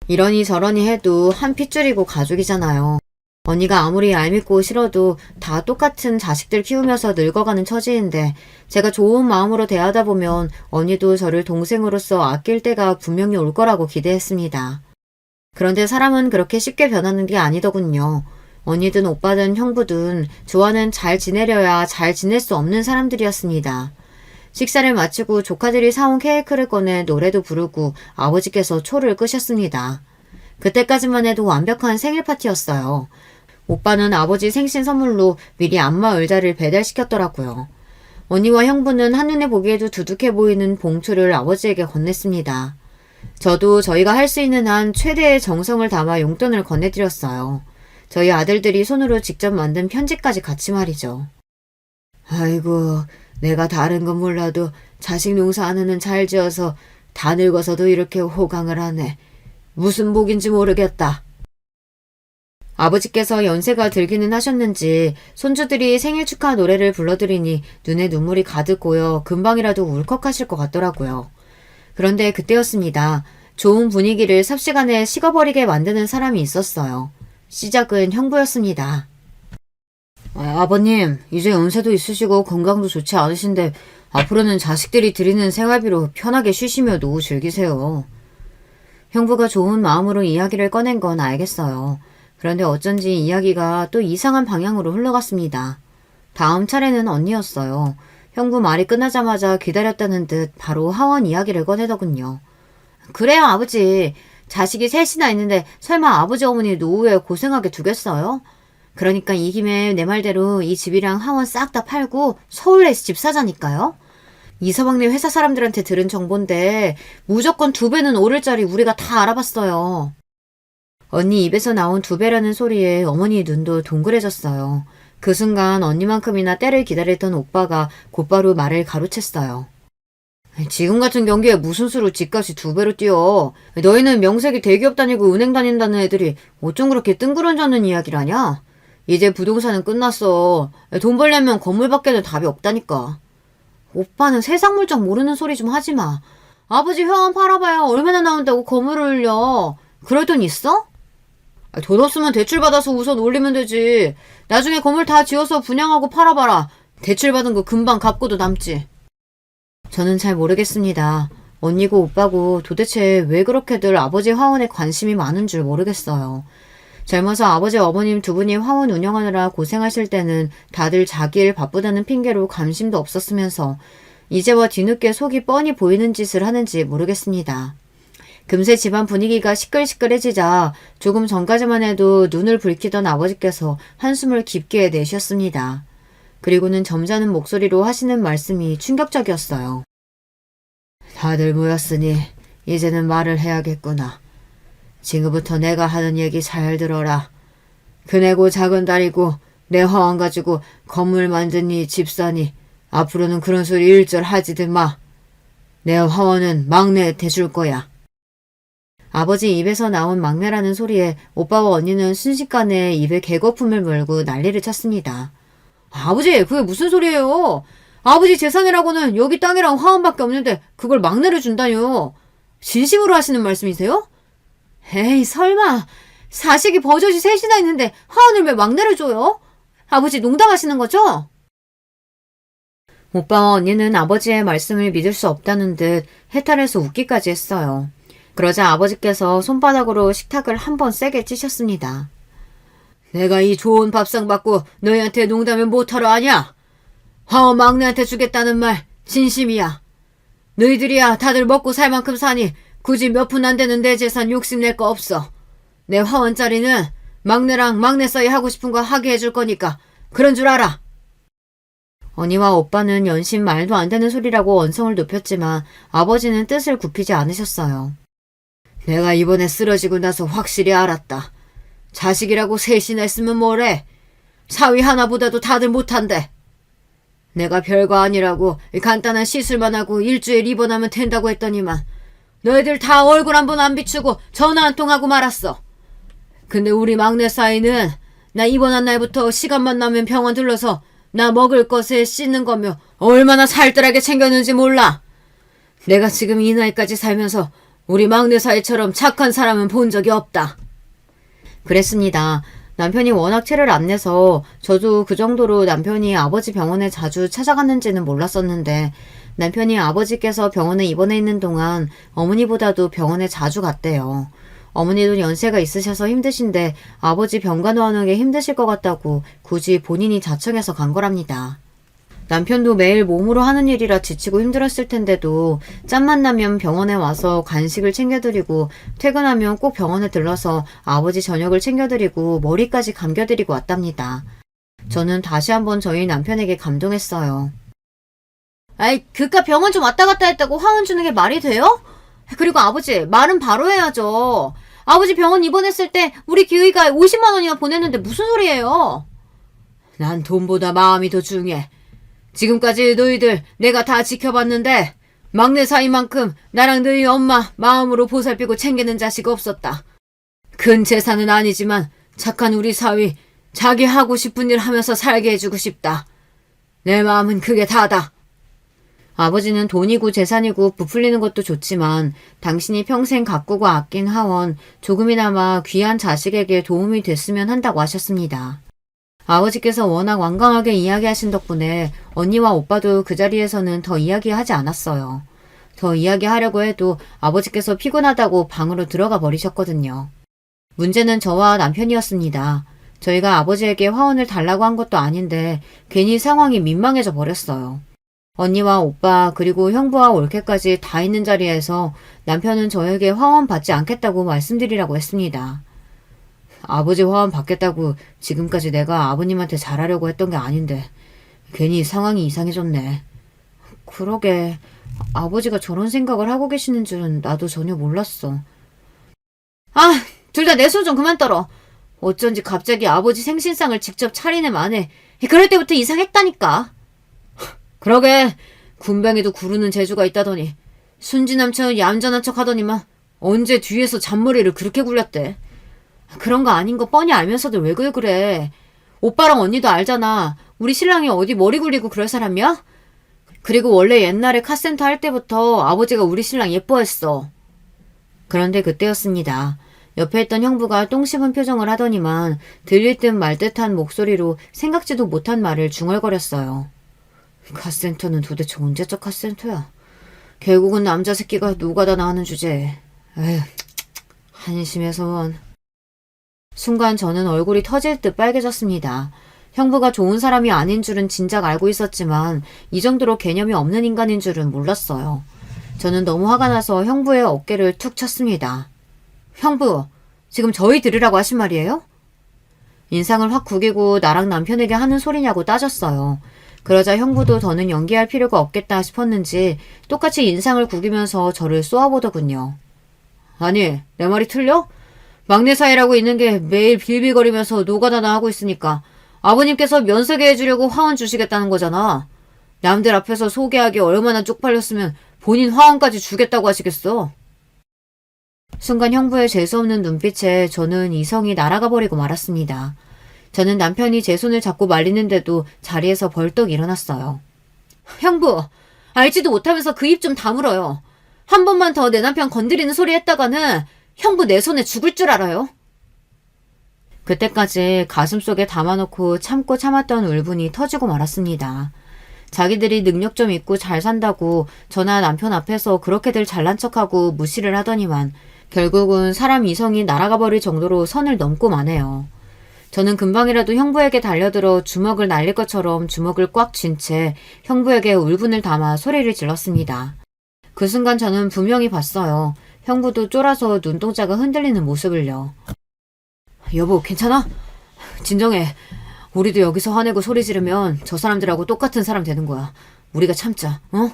이러니 저러니 해도 한 핏줄이고 가족이잖아요. 언니가 아무리 얄밉고 싫어도 다 똑같은 자식들 키우면서 늙어가는 처지인데 제가 좋은 마음으로 대하다 보면 언니도 저를 동생으로서 아낄 때가 분명히 올 거라고 기대했습니다. 그런데 사람은 그렇게 쉽게 변하는 게 아니더군요. 언니든 오빠든 형부든 조화는 잘 지내려야 잘 지낼 수 없는 사람들이었습니다. 식사를 마치고 조카들이 사온 케이크를 꺼내 노래도 부르고 아버지께서 초를 끄셨습니다. 그때까지만 해도 완벽한 생일 파티였어요. 오빠는 아버지 생신 선물로 미리 안마 의자를 배달시켰더라고요. 언니와 형부는 한눈에 보기에도 두둑해 보이는 봉투를 아버지에게 건넸습니다. 저도 저희가 할 수 있는 한 최대의 정성을 담아 용돈을 건네드렸어요. 저희 아들들이 손으로 직접 만든 편지까지 같이 말이죠. 아이고, 내가 다른 건 몰라도 자식 농사 하나는 잘 지어서 다 늙어서도 이렇게 호강을 하네. 무슨 복인지 모르겠다. 아버지께서 연세가 들기는 하셨는지 손주들이 생일 축하 노래를 불러드리니 눈에 눈물이 가득 고여 금방이라도 울컥하실 것 같더라고요. 그런데 그때였습니다. 좋은 분위기를 삽시간에 식어버리게 만드는 사람이 있었어요. 시작은 형부였습니다. 아버님, 이제 연세도 있으시고 건강도 좋지 않으신데 앞으로는 자식들이 드리는 생활비로 편하게 쉬시며 노후 즐기세요. 형부가 좋은 마음으로 이야기를 꺼낸 건 알겠어요. 그런데 어쩐지 이야기가 또 이상한 방향으로 흘러갔습니다. 다음 차례는 언니였어요. 형부 말이 끝나자마자 기다렸다는 듯 바로 하원 이야기를 꺼내더군요. 그래요, 아버지. 자식이 셋이나 있는데 설마 아버지 어머니 노후에 고생하게 두겠어요? 그러니까 이 김에 내 말대로 이 집이랑 하원 싹 다 팔고 서울에 집 사자니까요. 이서방네 회사 사람들한테 들은 정보인데 무조건 2배는 오를 자리 우리가 다 알아봤어요. 언니 입에서 나온 2배라는 소리에 어머니 눈도 동그래졌어요. 그 순간 언니만큼이나 때를 기다리던 오빠가 곧바로 말을 가로챘어요. 지금 같은 경기에 무슨 수로 집값이 2배로 뛰어. 너희는 명색이 대기업 다니고 은행 다닌다는 애들이 어쩜 그렇게 뜬구름 잡는 이야기를 하냐? 이제 부동산은 끝났어. 돈 벌려면 건물밖에는 답이 없다니까. 오빠는 세상 물정 모르는 소리 좀 하지 마. 아버지 회원 팔아봐야 얼마나 나온다고 건물을 올려. 그럴 돈 있어? 돈 없으면 대출받아서 우선 올리면 되지. 나중에 건물 다 지어서 분양하고 팔아봐라. 대출받은 거 금방 갚고도 남지. 저는 잘 모르겠습니다. 언니고 오빠고 도대체 왜 그렇게들 아버지 화원에 관심이 많은 줄 모르겠어요. 젊어서 아버지 어머님 2분이 화원 운영하느라 고생하실 때는 다들 자기 일 바쁘다는 핑계로 관심도 없었으면서 이제와 뒤늦게 속이 뻔히 보이는 짓을 하는지 모르겠습니다. 금세 집안 분위기가 시끌시끌해지자 조금 전까지만 해도 눈을 붉히던 아버지께서 한숨을 깊게 내쉬었습니다. 그리고는 점잖은 목소리로 하시는 말씀이 충격적이었어요. 다들 모였으니 이제는 말을 해야겠구나. 지금부터 내가 하는 얘기 잘 들어라. 그네고 작은 딸이고 내 화원 가지고 건물 만드니 집사니 앞으로는 그런 소리 일절 하지들 마. 내 화원은 막내한테 줄 거야. 아버지 입에서 나온 막내라는 소리에 오빠와 언니는 순식간에 입에 개거품을 물고 난리를 쳤습니다. 아버지, 그게 무슨 소리예요? 아버지 재산이라고는 여기 땅이랑 화원밖에 없는데 그걸 막내를 준다뇨. 진심으로 하시는 말씀이세요? 에이, 설마. 자식이 버젓이 셋이나 있는데 화원을 왜 막내를 줘요? 아버지 농담하시는 거죠? 오빠와 언니는 아버지의 말씀을 믿을 수 없다는 듯 해탈해서 웃기까지 했어요. 그러자 아버지께서 손바닥으로 식탁을 한번 세게 찌셨습니다. 내가 이 좋은 밥상 받고 너희한테 농담을 못하러 하냐? 화원 막내한테 주겠다는 말 진심이야. 너희들이야 다들 먹고 살 만큼 사니 굳이 몇 푼 안 되는 내 재산 욕심낼 거 없어. 내 화원짜리는 막내랑 막내 사이 하고 싶은 거 하게 해줄 거니까 그런 줄 알아. 언니와 오빠는 연신 말도 안 되는 소리라고 언성을 높였지만 아버지는 뜻을 굽히지 않으셨어요. 내가 이번에 쓰러지고 나서 확실히 알았다. 자식이라고 셋이나 있으면 뭐래. 사위 하나보다도 다들 못한대. 내가 별거 아니라고 간단한 시술만 하고 일주일 입원하면 된다고 했더니만 너희들 다 얼굴 한 번 안 비추고 전화 한 통 하고 말았어. 근데 우리 막내 사위는 나 입원한 날부터 시간만 나면 병원 들러서 나 먹을 것에 씻는 거며 얼마나 살뜰하게 챙겼는지 몰라. 내가 지금 이 나이까지 살면서 우리 막내 사위처럼 착한 사람은 본 적이 없다. 그랬습니다. 남편이 워낙 티를 안 내서 저도 그 정도로 남편이 아버지 병원에 자주 찾아갔는지는 몰랐었는데 남편이 아버지께서 병원에 입원해 있는 동안 어머니보다도 병원에 자주 갔대요. 어머니도 연세가 있으셔서 힘드신데 아버지 병간호하는 게 힘드실 것 같다고 굳이 본인이 자청해서 간 거랍니다. 남편도 매일 몸으로 하는 일이라 지치고 힘들었을 텐데도 짬만 나면 병원에 와서 간식을 챙겨드리고 퇴근하면 꼭 병원에 들러서 아버지 저녁을 챙겨드리고 머리까지 감겨드리고 왔답니다. 저는 다시 한번 저희 남편에게 감동했어요. 아이, 그깟 병원 좀 왔다 갔다 했다고 화원 주는 게 말이 돼요? 그리고 아버지, 말은 바로 해야죠. 아버지 병원 입원했을 때 우리 기의가 50만 원이나 보냈는데 무슨 소리예요? 난 돈보다 마음이 더 중요해. 지금까지 너희들 내가 다 지켜봤는데 막내 사이만큼 나랑 너희 엄마 마음으로 보살피고 챙기는 자식 없었다. 큰 재산은 아니지만 착한 우리 사위 자기 하고 싶은 일 하면서 살게 해주고 싶다. 내 마음은 그게 다다. 아버지는 돈이고 재산이고 부풀리는 것도 좋지만 당신이 평생 가꾸고 아낀 하원 조금이나마 귀한 자식에게 도움이 됐으면 한다고 하셨습니다. 아버지께서 워낙 완강하게 이야기하신 덕분에 언니와 오빠도 그 자리에서는 더 이야기하지 않았어요. 더 이야기하려고 해도 아버지께서 피곤하다고 방으로 들어가 버리셨거든요. 문제는 저와 남편이었습니다. 저희가 아버지에게 화원을 달라고 한 것도 아닌데 괜히 상황이 민망해져 버렸어요. 언니와 오빠 그리고 형부와 올케까지 다 있는 자리에서 남편은 저에게 화원 받지 않겠다고 말씀드리라고 했습니다. 아버지 화원 받겠다고 지금까지 내가 아버님한테 잘하려고 했던 게 아닌데 괜히 상황이 이상해졌네. 그러게 아버지가 저런 생각을 하고 계시는 줄은 나도 전혀 몰랐어. 아, 둘 다 내 손 좀 그만 떨어. 어쩐지 갑자기 아버지 생신상을 직접 차리네 마네. 그럴 때부터 이상했다니까. 그러게 군뱅이도 구르는 재주가 있다더니 순진함처럼 얌전한 척 하더니만 언제 뒤에서 잔머리를 그렇게 굴렸대. 그런 거 아닌 거 뻔히 알면서도 왜 그래. 오빠랑 언니도 알잖아. 우리 신랑이 어디 머리 굴리고 그럴 사람이야? 그리고 원래 옛날에 카센터 할 때부터 아버지가 우리 신랑 예뻐했어. 그런데 그때였습니다. 옆에 있던 형부가 똥 씹은 표정을 하더니만 들릴 듯 말 듯한 목소리로 생각지도 못한 말을 중얼거렸어요. 카센터는 도대체 언제적 카센터야? 결국은 남자 새끼가 노가다 나가는 주제에. 에휴, 한심해서 원. 순간 저는 얼굴이 터질 듯 빨개졌습니다. 형부가 좋은 사람이 아닌 줄은 진작 알고 있었지만 이 정도로 개념이 없는 인간인 줄은 몰랐어요. 저는 너무 화가 나서 형부의 어깨를 툭 쳤습니다. 형부, 지금 저희 들으라고 하신 말이에요? 인상을 확 구기고 나랑 남편에게 하는 소리냐고 따졌어요. 그러자 형부도 더는 연기할 필요가 없겠다 싶었는지 똑같이 인상을 구기면서 저를 쏘아보더군요. 아니, 내 말이 틀려? 막내 사이라고 있는 게 매일 빌빌거리면서 노가다나 하고 있으니까 아버님께서 면세게 해주려고 화원 주시겠다는 거잖아. 남들 앞에서 소개하기 얼마나 쪽팔렸으면 본인 화원까지 주겠다고 하시겠어. 순간 형부의 재수없는 눈빛에 저는 이성이 날아가 버리고 말았습니다. 저는 남편이 제 손을 잡고 말리는데도 자리에서 벌떡 일어났어요. 형부, 알지도 못하면서 그 입 좀 다물어요. 한 번만 더 내 남편 건드리는 소리 했다가는 형부 내 손에 죽을 줄 알아요? 그때까지 가슴속에 담아놓고 참고 참았던 울분이 터지고 말았습니다. 자기들이 능력 좀 있고 잘 산다고 저나 남편 앞에서 그렇게들 잘난 척하고 무시를 하더니만 결국은 사람 이성이 날아가 버릴 정도로 선을 넘고 마네요. 저는 금방이라도 형부에게 달려들어 주먹을 날릴 것처럼 주먹을 꽉 쥔 채 형부에게 울분을 담아 소리를 질렀습니다. 그 순간 저는 분명히 봤어요. 형부도 쫄아서 눈동자가 흔들리는 모습을요. 여보, 괜찮아? 진정해. 우리도 여기서 화내고 소리 지르면 저 사람들하고 똑같은 사람 되는 거야. 우리가 참자, 어?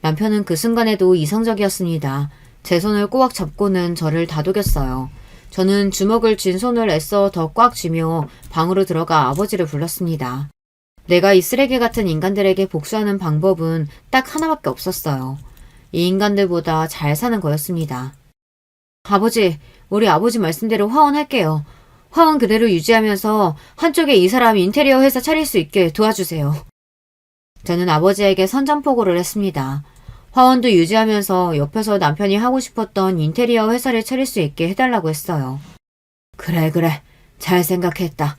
남편은 그 순간에도 이성적이었습니다. 제 손을 꼬박 잡고는 저를 다독였어요. 저는 주먹을 쥔 손을 애써 더 꽉 쥐며 방으로 들어가 아버지를 불렀습니다. 내가 이 쓰레기 같은 인간들에게 복수하는 방법은 딱 하나밖에 없었어요. 이 인간들보다 잘 사는 거였습니다. 아버지, 우리 아버지 말씀대로 화원할게요. 화원 그대로 유지하면서 한쪽에 이 사람 인테리어 회사 차릴 수 있게 도와주세요. 저는 아버지에게 선전포고를 했습니다. 화원도 유지하면서 옆에서 남편이 하고 싶었던 인테리어 회사를 차릴 수 있게 해달라고 했어요. 그래, 잘 생각했다.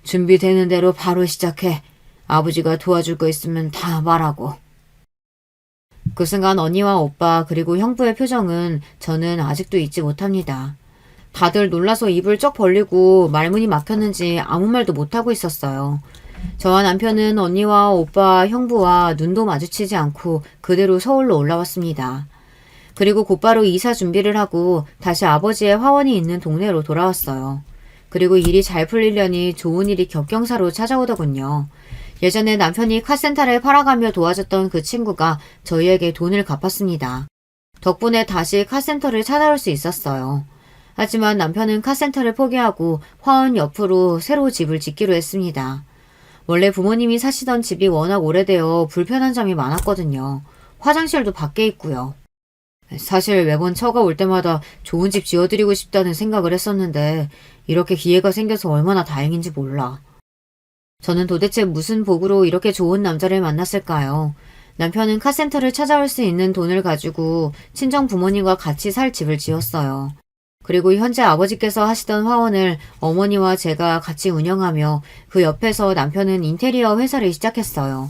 준비되는 대로 바로 시작해. 아버지가 도와줄 거 있으면 다 말하고. 그 순간 언니와 오빠 그리고 형부의 표정은 저는 아직도 잊지 못합니다. 다들 놀라서 입을 쩍 벌리고 말문이 막혔는지 아무 말도 못하고 있었어요. 저와 남편은 언니와 오빠, 형부와 눈도 마주치지 않고 그대로 서울로 올라왔습니다. 그리고 곧바로 이사 준비를 하고 다시 아버지의 화원이 있는 동네로 돌아왔어요. 그리고 일이 잘 풀리려니 좋은 일이 겹경사로 찾아오더군요. 예전에 남편이 카센터를 팔아가며 도와줬던 그 친구가 저희에게 돈을 갚았습니다. 덕분에 다시 카센터를 찾아올 수 있었어요. 하지만 남편은 카센터를 포기하고 화원 옆으로 새로 집을 짓기로 했습니다. 원래 부모님이 사시던 집이 워낙 오래되어 불편한 점이 많았거든요. 화장실도 밖에 있고요. 사실 매번 처가 올 때마다 좋은 집 지어드리고 싶다는 생각을 했었는데 이렇게 기회가 생겨서 얼마나 다행인지 몰라. 저는 도대체 무슨 복으로 이렇게 좋은 남자를 만났을까요? 남편은 카센터를 찾아올 수 있는 돈을 가지고 친정 부모님과 같이 살 집을 지었어요. 그리고 현재 아버지께서 하시던 화원을 어머니와 제가 같이 운영하며 그 옆에서 남편은 인테리어 회사를 시작했어요.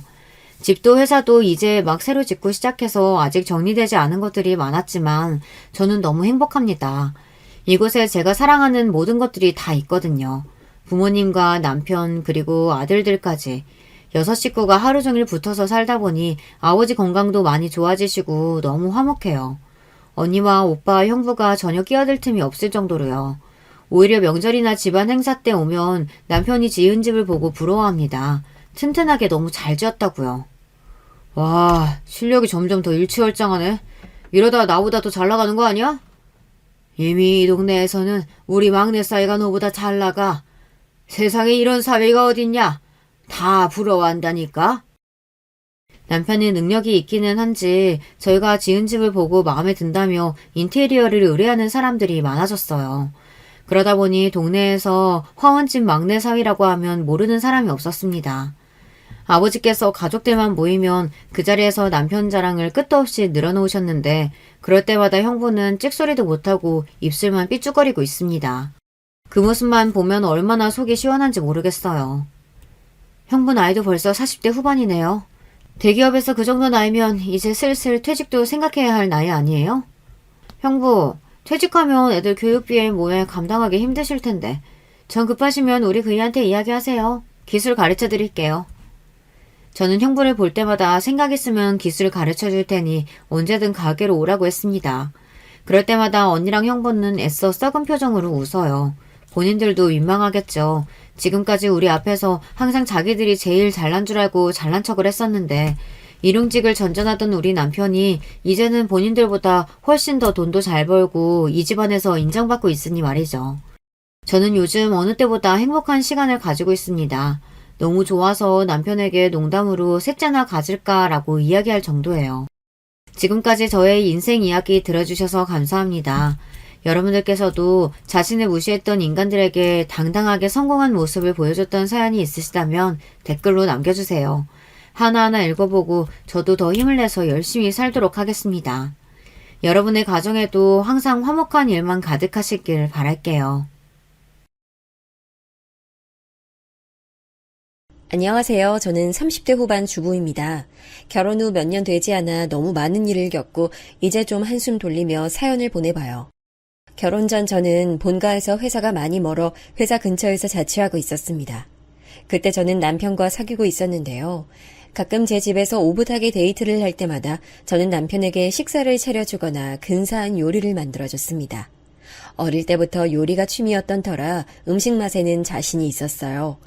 집도 회사도 이제 막 새로 짓고 시작해서 아직 정리되지 않은 것들이 많았지만 저는 너무 행복합니다. 이곳에 제가 사랑하는 모든 것들이 다 있거든요. 부모님과 남편 그리고 아들들까지 6식구가 하루 종일 붙어서 살다 보니 아버지 건강도 많이 좋아지시고 너무 화목해요. 언니와 오빠, 형부가 전혀 끼어들 틈이 없을 정도로요. 오히려 명절이나 집안 행사 때 오면 남편이 지은 집을 보고 부러워합니다. 튼튼하게 너무 잘 지었다고요. 와, 실력이 점점 더 일취월장하네. 이러다 나보다 더 잘 나가는 거 아니야? 이미 이 동네에서는 우리 막내 사이가 너보다 잘 나가. 세상에 이런 사위가 어딨냐? 다 부러워한다니까. 남편이 능력이 있기는 한지 저희가 지은 집을 보고 마음에 든다며 인테리어를 의뢰하는 사람들이 많아졌어요. 그러다 보니 동네에서 화원집 막내 사위라고 하면 모르는 사람이 없었습니다. 아버지께서 가족들만 모이면 그 자리에서 남편 자랑을 끝도 없이 늘어놓으셨는데 그럴 때마다 형부는 찍소리도 못하고 입술만 삐죽거리고 있습니다. 그 모습만 보면 얼마나 속이 시원한지 모르겠어요. 형부 나이도 벌써 40대 후반이네요. 대기업에서 그 정도 나이면 이제 슬슬 퇴직도 생각해야 할 나이 아니에요? 형부, 퇴직하면 애들 교육비에 뭐에 감당하기 힘드실 텐데 전 급하시면 우리 그이한테 이야기하세요. 기술 가르쳐 드릴게요. 저는 형부를 볼 때마다 생각 있으면 기술 가르쳐 줄 테니 언제든 가게로 오라고 했습니다. 그럴 때마다 언니랑 형부는 애써 썩은 표정으로 웃어요. 본인들도 민망하겠죠. 지금까지 우리 앞에서 항상 자기들이 제일 잘난 줄 알고 잘난 척을 했었는데 일용직을 전전하던 우리 남편이 이제는 본인들보다 훨씬 더 돈도 잘 벌고 이 집안에서 인정받고 있으니 말이죠. 저는 요즘 어느 때보다 행복한 시간을 가지고 있습니다. 너무 좋아서 남편에게 농담으로 셋째나 가질까라고 이야기할 정도예요. 지금까지 저의 인생 이야기 들어주셔서 감사합니다. 여러분들께서도 자신을 무시했던 인간들에게 당당하게 성공한 모습을 보여줬던 사연이 있으시다면 댓글로 남겨주세요. 하나하나 읽어보고 저도 더 힘을 내서 열심히 살도록 하겠습니다. 여러분의 가정에도 항상 화목한 일만 가득하시길 바랄게요. 안녕하세요. 저는 30대 후반 주부입니다. 결혼 후 몇 년 되지 않아 너무 많은 일을 겪고 이제 좀 한숨 돌리며 사연을 보내봐요. 결혼 전 저는 본가에서 회사가 많이 멀어 회사 근처에서 자취하고 있었습니다. 그때 저는 남편과 사귀고 있었는데요. 가끔 제 집에서 오붓하게 데이트를 할 때마다 저는 남편에게 식사를 차려주거나 근사한 요리를 만들어줬습니다. 어릴 때부터 요리가 취미였던 터라 음식 맛에는 자신이 있었어요.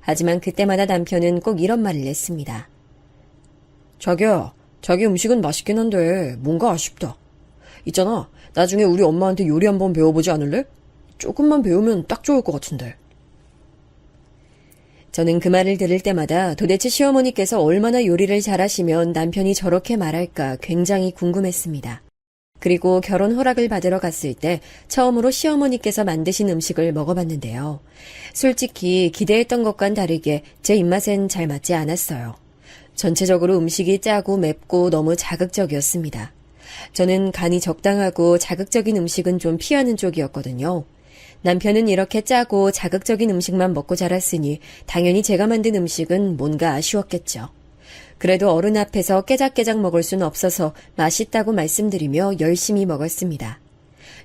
하지만 그때마다 남편은 꼭 이런 말을 했습니다. 자기야, 자기 음식은 맛있긴 한데 뭔가 아쉽다. 있잖아, 나중에 우리 엄마한테 요리 한번 배워보지 않을래? 조금만 배우면 딱 좋을 것 같은데. 저는 그 말을 들을 때마다 도대체 시어머니께서 얼마나 요리를 잘하시면 남편이 저렇게 말할까 굉장히 궁금했습니다. 그리고 결혼 허락을 받으러 갔을 때 처음으로 시어머니께서 만드신 음식을 먹어봤는데요. 솔직히 기대했던 것과는 다르게 제 입맛엔 잘 맞지 않았어요. 전체적으로 음식이 짜고 맵고 너무 자극적이었습니다. 저는 간이 적당하고 자극적인 음식은 좀 피하는 쪽이었거든요. 남편은 이렇게 짜고 자극적인 음식만 먹고 자랐으니 당연히 제가 만든 음식은 뭔가 아쉬웠겠죠. 그래도 어른 앞에서 깨작깨작 먹을 수는 없어서 맛있다고 말씀드리며 열심히 먹었습니다.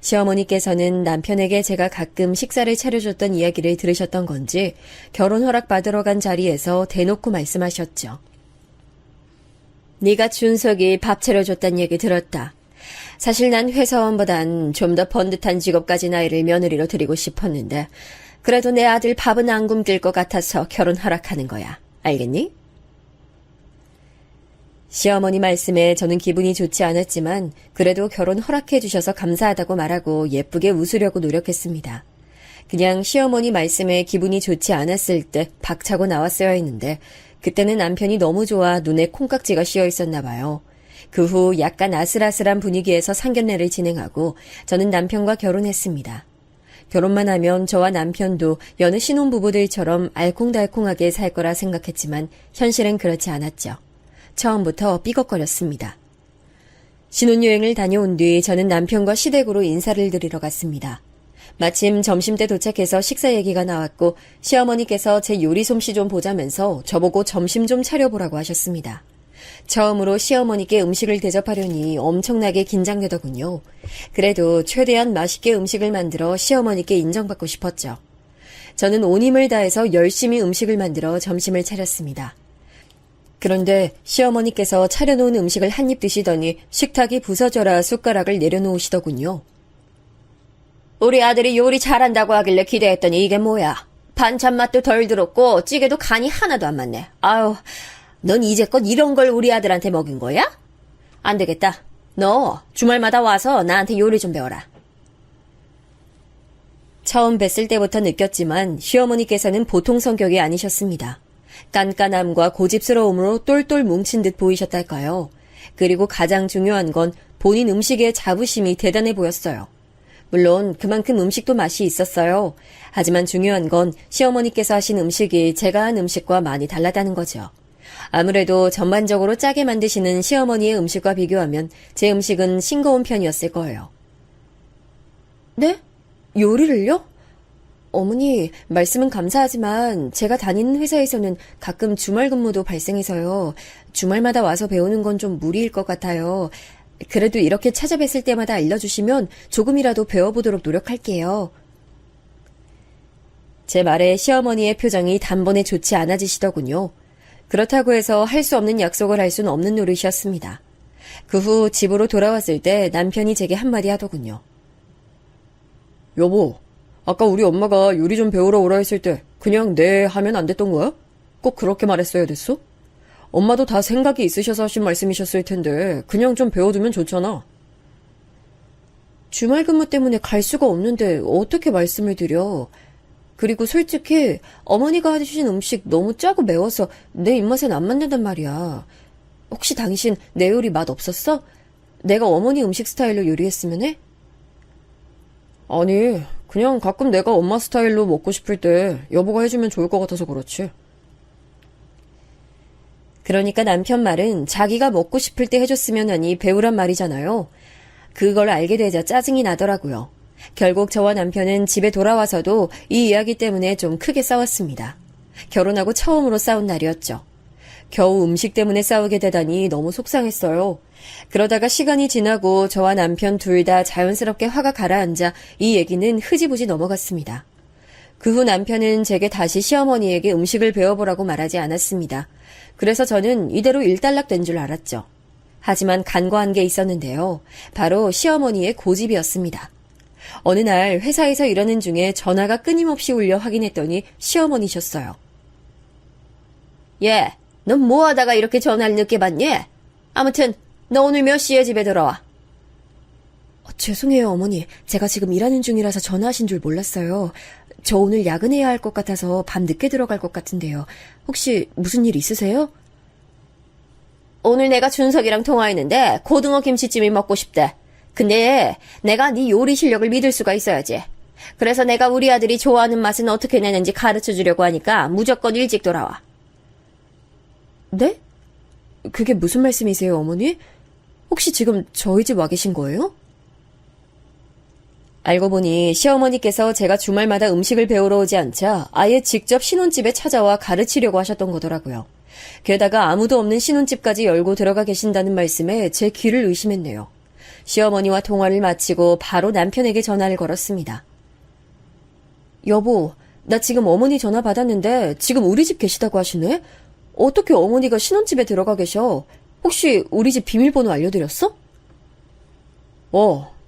시어머니께서는 남편에게 제가 가끔 식사를 차려줬던 이야기를 들으셨던 건지 결혼 허락 받으러 간 자리에서 대놓고 말씀하셨죠. 네가 준석이 밥 차려줬단 얘기 들었다. 사실 난 회사원보단 좀 더 번듯한 직업 가진 아이를 며느리로 드리고 싶었는데 그래도 내 아들 밥은 안 굶길 것 같아서 결혼 허락하는 거야. 알겠니? 시어머니 말씀에 저는 기분이 좋지 않았지만 그래도 결혼 허락해 주셔서 감사하다고 말하고 예쁘게 웃으려고 노력했습니다. 그냥 시어머니 말씀에 기분이 좋지 않았을 때 박차고 나왔어야 했는데 그때는 남편이 너무 좋아 눈에 콩깍지가 씌어 있었나 봐요. 그 후 약간 아슬아슬한 분위기에서 상견례를 진행하고 저는 남편과 결혼했습니다. 결혼만 하면 저와 남편도 여느 신혼부부들처럼 알콩달콩하게 살 거라 생각했지만 현실은 그렇지 않았죠. 처음부터 삐걱거렸습니다. 신혼여행을 다녀온 뒤 저는 남편과 시댁으로 인사를 드리러 갔습니다. 마침 점심때 도착해서 식사 얘기가 나왔고 시어머니께서 제 요리 솜씨 좀 보자면서 저보고 점심 좀 차려보라고 하셨습니다. 처음으로 시어머니께 음식을 대접하려니 엄청나게 긴장되더군요. 그래도 최대한 맛있게 음식을 만들어 시어머니께 인정받고 싶었죠. 저는 온 힘을 다해서 열심히 음식을 만들어 점심을 차렸습니다. 그런데 시어머니께서 차려놓은 음식을 한 입 드시더니 식탁이 부서져라 숟가락을 내려놓으시더군요. 우리 아들이 요리 잘한다고 하길래 기대했더니 이게 뭐야. 반찬 맛도 덜 들었고 찌개도 간이 하나도 안 맞네. 아유, 넌 이제껏 이런 걸 우리 아들한테 먹인 거야? 안 되겠다. 너 주말마다 와서 나한테 요리 좀 배워라. 처음 뵀을 때부터 느꼈지만 시어머니께서는 보통 성격이 아니셨습니다. 깐깐함과 고집스러움으로 똘똘 뭉친 듯 보이셨달까요? 그리고 가장 중요한 건 본인 음식에 자부심이 대단해 보였어요. 물론 그만큼 음식도 맛이 있었어요. 하지만 중요한 건 시어머니께서 하신 음식이 제가 한 음식과 많이 달랐다는 거죠. 아무래도 전반적으로 짜게 만드시는 시어머니의 음식과 비교하면 제 음식은 싱거운 편이었을 거예요. 네? 요리를요? 어머니, 말씀은 감사하지만 제가 다니는 회사에서는 가끔 주말 근무도 발생해서요. 주말마다 와서 배우는 건 좀 무리일 것 같아요. 그래도 이렇게 찾아뵀을 때마다 알려주시면 조금이라도 배워보도록 노력할게요. 제 말에 시어머니의 표정이 단번에 좋지 않아지시더군요. 그렇다고 해서 할 수 없는 약속을 할 수는 없는 노릇이었습니다. 그 후 집으로 돌아왔을 때 남편이 제게 한마디 하더군요. 여보, 아까 우리 엄마가 요리 좀 배우러 오라 했을 때 그냥 네 하면 안 됐던 거야? 꼭 그렇게 말했어야 됐어? 엄마도 다 생각이 있으셔서 하신 말씀이셨을 텐데 그냥 좀 배워두면 좋잖아. 주말 근무 때문에 갈 수가 없는데 어떻게 말씀을 드려. 그리고 솔직히 어머니가 해주신 음식 너무 짜고 매워서 내 입맛엔 안 맞는단 말이야. 혹시 당신 내 요리 맛 없었어? 내가 어머니 음식 스타일로 요리했으면 해? 아니, 그냥 가끔 내가 엄마 스타일로 먹고 싶을 때 여보가 해주면 좋을 것 같아서 그렇지. 그러니까 남편 말은 자기가 먹고 싶을 때 해줬으면 하니 배우란 말이잖아요. 그걸 알게 되자 짜증이 나더라고요. 결국 저와 남편은 집에 돌아와서도 이 이야기 때문에 좀 크게 싸웠습니다. 결혼하고 처음으로 싸운 날이었죠. 겨우 음식 때문에 싸우게 되다니 너무 속상했어요. 그러다가 시간이 지나고 저와 남편 둘 다 자연스럽게 화가 가라앉아 이 얘기는 흐지부지 넘어갔습니다. 그 후 남편은 제게 다시 시어머니에게 음식을 배워보라고 말하지 않았습니다. 그래서 저는 이대로 일단락된 줄 알았죠. 하지만 간과한 게 있었는데요. 바로 시어머니의 고집이었습니다. 어느 날 회사에서 일하는 중에 전화가 끊임없이 울려 확인했더니 시어머니셨어요. 예, 넌 뭐 하다가 이렇게 전화를 늦게 받니? 아무튼 너 오늘 몇 시에 집에 들어와? 죄송해요, 어머니. 제가 지금 일하는 중이라서 전화하신 줄 몰랐어요. 저 오늘 야근해야 할 것 같아서 밤 늦게 들어갈 것 같은데요. 혹시 무슨 일 있으세요? 오늘 내가 준석이랑 통화했는데 고등어 김치찜이 먹고 싶대. 근데 내가 네 요리 실력을 믿을 수가 있어야지. 그래서 내가 우리 아들이 좋아하는 맛은 어떻게 내는지 가르쳐 주려고 하니까 무조건 일찍 돌아와. 네? 그게 무슨 말씀이세요, 어머니? 혹시 지금 저희 집 와 계신 거예요? 알고 보니 시어머니께서 제가 주말마다 음식을 배우러 오지 않자 아예 직접 신혼집에 찾아와 가르치려고 하셨던 거더라고요. 게다가 아무도 없는 신혼집까지 열고 들어가 계신다는 말씀에 제 귀를 의심했네요. 시어머니와 통화를 마치고 바로 남편에게 전화를 걸었습니다. 여보, 나 지금 어머니 전화 받았는데 지금 우리 집 계시다고 하시네? 어떻게 어머니가 신혼집에 들어가 계셔? 혹시 우리 집 비밀번호 알려드렸어?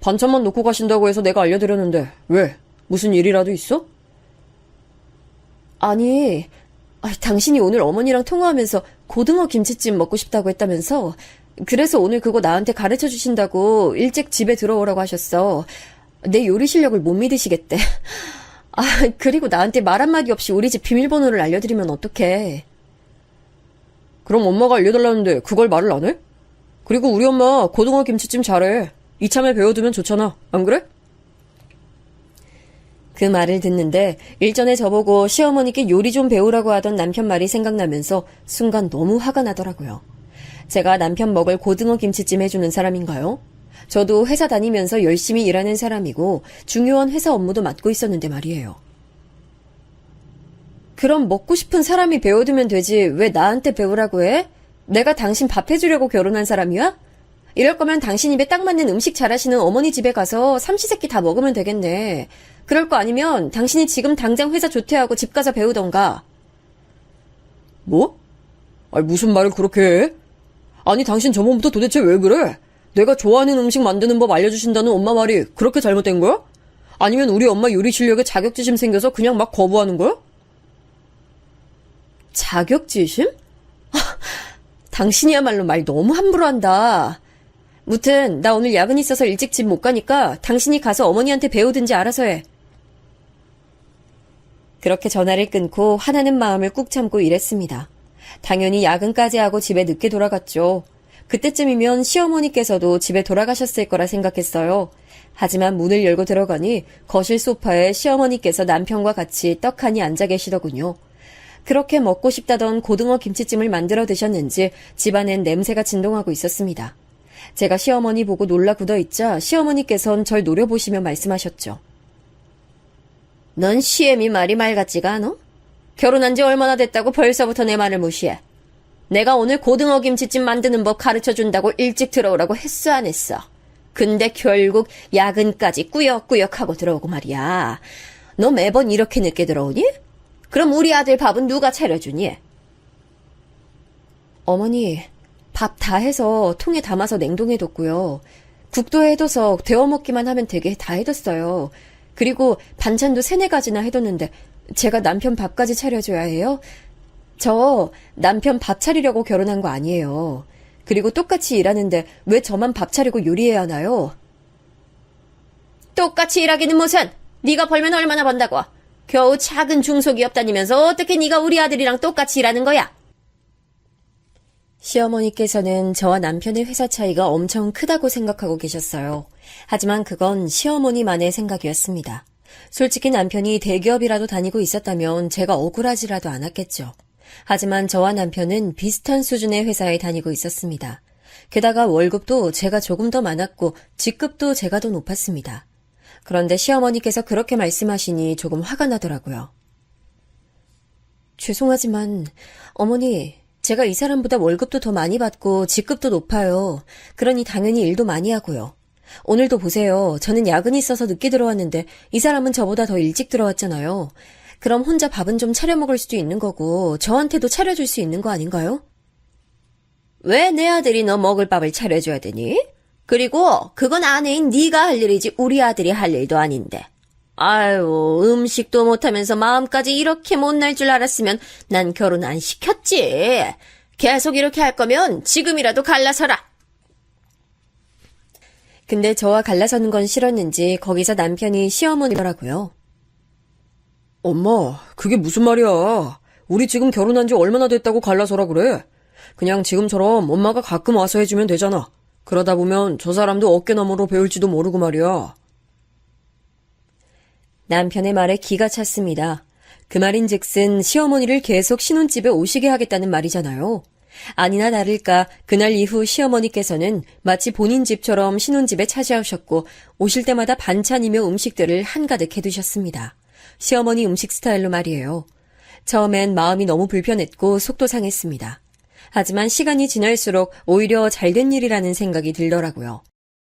반찬만 놓고 가신다고 해서 내가 알려드렸는데 왜? 무슨 일이라도 있어? 아니, 당신이 오늘 어머니랑 통화하면서 고등어 김치찜 먹고 싶다고 했다면서 그래서 오늘 그거 나한테 가르쳐 주신다고 일찍 집에 들어오라고 하셨어. 내 요리 실력을 못 믿으시겠대. 그리고 나한테 말 한마디 없이 우리 집 비밀번호를 알려드리면 어떡해. 그럼 엄마가 알려달라는데 그걸 말을 안 해? 그리고 우리 엄마 고등어 김치찜 잘해. 이참에 배워두면 좋잖아. 안 그래? 그 말을 듣는데 일전에 저보고 시어머니께 요리 좀 배우라고 하던 남편 말이 생각나면서 순간 너무 화가 나더라고요. 제가 남편 먹을 고등어 김치찜 해주는 사람인가요? 저도 회사 다니면서 열심히 일하는 사람이고 중요한 회사 업무도 맡고 있었는데 말이에요. 그럼 먹고 싶은 사람이 배워두면 되지 왜 나한테 배우라고 해? 내가 당신 밥 해주려고 결혼한 사람이야? 이럴 거면 당신 입에 딱 맞는 음식 잘하시는 어머니 집에 가서 삼시세끼 다 먹으면 되겠네. 그럴 거 아니면 당신이 지금 당장 회사 조퇴하고 집 가서 배우던가. 뭐? 무슨 말을 그렇게 해? 아니 당신 저번부터 도대체 왜 그래? 내가 좋아하는 음식 만드는 법 알려주신다는 엄마 말이 그렇게 잘못된 거야? 아니면 우리 엄마 요리 실력에 자격지심 생겨서 그냥 막 거부하는 거야? 자격지심? 당신이야말로 말 너무 함부로 한다. 무튼 나 오늘 야근 있어서 일찍 집 못 가니까 당신이 가서 어머니한테 배우든지 알아서 해. 그렇게 전화를 끊고 화나는 마음을 꾹 참고 일했습니다. 당연히 야근까지 하고 집에 늦게 돌아갔죠. 그때쯤이면 시어머니께서도 집에 돌아가셨을 거라 생각했어요. 하지만 문을 열고 들어가니 거실 소파에 시어머니께서 남편과 같이 떡하니 앉아 계시더군요. 그렇게 먹고 싶다던 고등어 김치찜을 만들어 드셨는지 집안엔 냄새가 진동하고 있었습니다. 제가 시어머니 보고 놀라 굳어있자 시어머니께선 절 노려보시며 말씀하셨죠. 넌 시애미 말이 말 같지가 않아? 결혼한 지 얼마나 됐다고 벌써부터 내 말을 무시해. 내가 오늘 고등어 김치찜 만드는 법 가르쳐준다고 일찍 들어오라고 했어 안 했어? 근데 결국 야근까지 꾸역꾸역 하고 들어오고 말이야. 너 매번 이렇게 늦게 들어오니? 그럼 우리 아들 밥은 누가 차려주니? 어머니, 밥 다 해서 통에 담아서 냉동해뒀고요. 국도 해둬서 데워 먹기만 하면 되게 다 해뒀어요. 그리고 반찬도 3-4가지나 해뒀는데 제가 남편 밥까지 차려줘야 해요? 저 남편 밥 차리려고 결혼한 거 아니에요. 그리고 똑같이 일하는데 왜 저만 밥 차리고 요리해야 하나요? 똑같이 일하기는 무슨, 네가 벌면 얼마나 번다고. 겨우 작은 중소기업 다니면서 어떻게 네가 우리 아들이랑 똑같이 일하는 거야? 시어머니께서는 저와 남편의 회사 차이가 엄청 크다고 생각하고 계셨어요. 하지만 그건 시어머니만의 생각이었습니다. 솔직히 남편이 대기업이라도 다니고 있었다면 제가 억울하지라도 않았겠죠. 하지만 저와 남편은 비슷한 수준의 회사에 다니고 있었습니다. 게다가 월급도 제가 조금 더 많았고 직급도 제가 더 높았습니다. 그런데 시어머니께서 그렇게 말씀하시니 조금 화가 나더라고요. 죄송하지만 어머니, 제가 이 사람보다 월급도 더 많이 받고 직급도 높아요. 그러니 당연히 일도 많이 하고요. 오늘도 보세요. 저는 야근이 있어서 늦게 들어왔는데 이 사람은 저보다 더 일찍 들어왔잖아요. 그럼 혼자 밥은 좀 차려 먹을 수도 있는 거고 저한테도 차려줄 수 있는 거 아닌가요? 왜 내 아들이 너 먹을 밥을 차려줘야 되니? 그리고 그건 아내인 네가 할 일이지 우리 아들이 할 일도 아닌데. 아유, 음식도 못하면서 마음까지 이렇게 못날 줄 알았으면 난 결혼 안 시켰지. 계속 이렇게 할 거면 지금이라도 갈라서라. 근데 저와 갈라서는 건 싫었는지 거기서 남편이 시어머니더라고요. 엄마, 그게 무슨 말이야. 우리 지금 결혼한 지 얼마나 됐다고 갈라서라 그래. 그냥 지금처럼 엄마가 가끔 와서 해주면 되잖아. 그러다 보면 저 사람도 어깨너머로 배울지도 모르고 말이야. 남편의 말에 기가 찼습니다. 그 말인즉슨 시어머니를 계속 신혼집에 오시게 하겠다는 말이잖아요. 아니나 다를까 그날 이후 시어머니께서는 마치 본인 집처럼 신혼집에 차지하셨고 오실 때마다 반찬이며 음식들을 한가득 해두셨습니다. 시어머니 음식 스타일로 말이에요. 처음엔 마음이 너무 불편했고 속도 상했습니다. 하지만 시간이 지날수록 오히려 잘된 일이라는 생각이 들더라고요.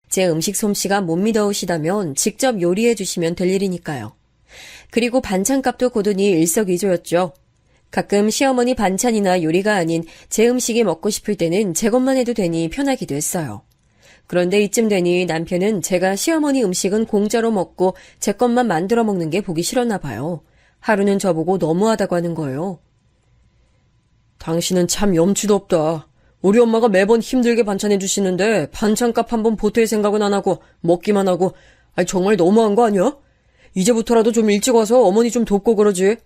제 음식 솜씨가 못 믿어오시다면 직접 요리해 주시면 될 일이니까요. 그리고 반찬값도 고르니 일석이조였죠. 가끔 시어머니 반찬이나 요리가 아닌 제 음식이 먹고 싶을 때는 제 것만 해도 되니 편하기도 했어요. 그런데 이쯤 되니 남편은 제가 시어머니 음식은 공짜로 먹고 제 것만 만들어 먹는 게 보기 싫었나 봐요. 하루는 저보고 너무하다고 하는 거예요. 당신은 참 염치도 없다. 우리 엄마가 매번 힘들게 반찬해 주시는데 반찬값 한번 보탤 생각은 안 하고 먹기만 하고, 아니 정말 너무한 거 아니야? 이제부터라도 좀 일찍 와서 어머니 좀 돕고 그러지.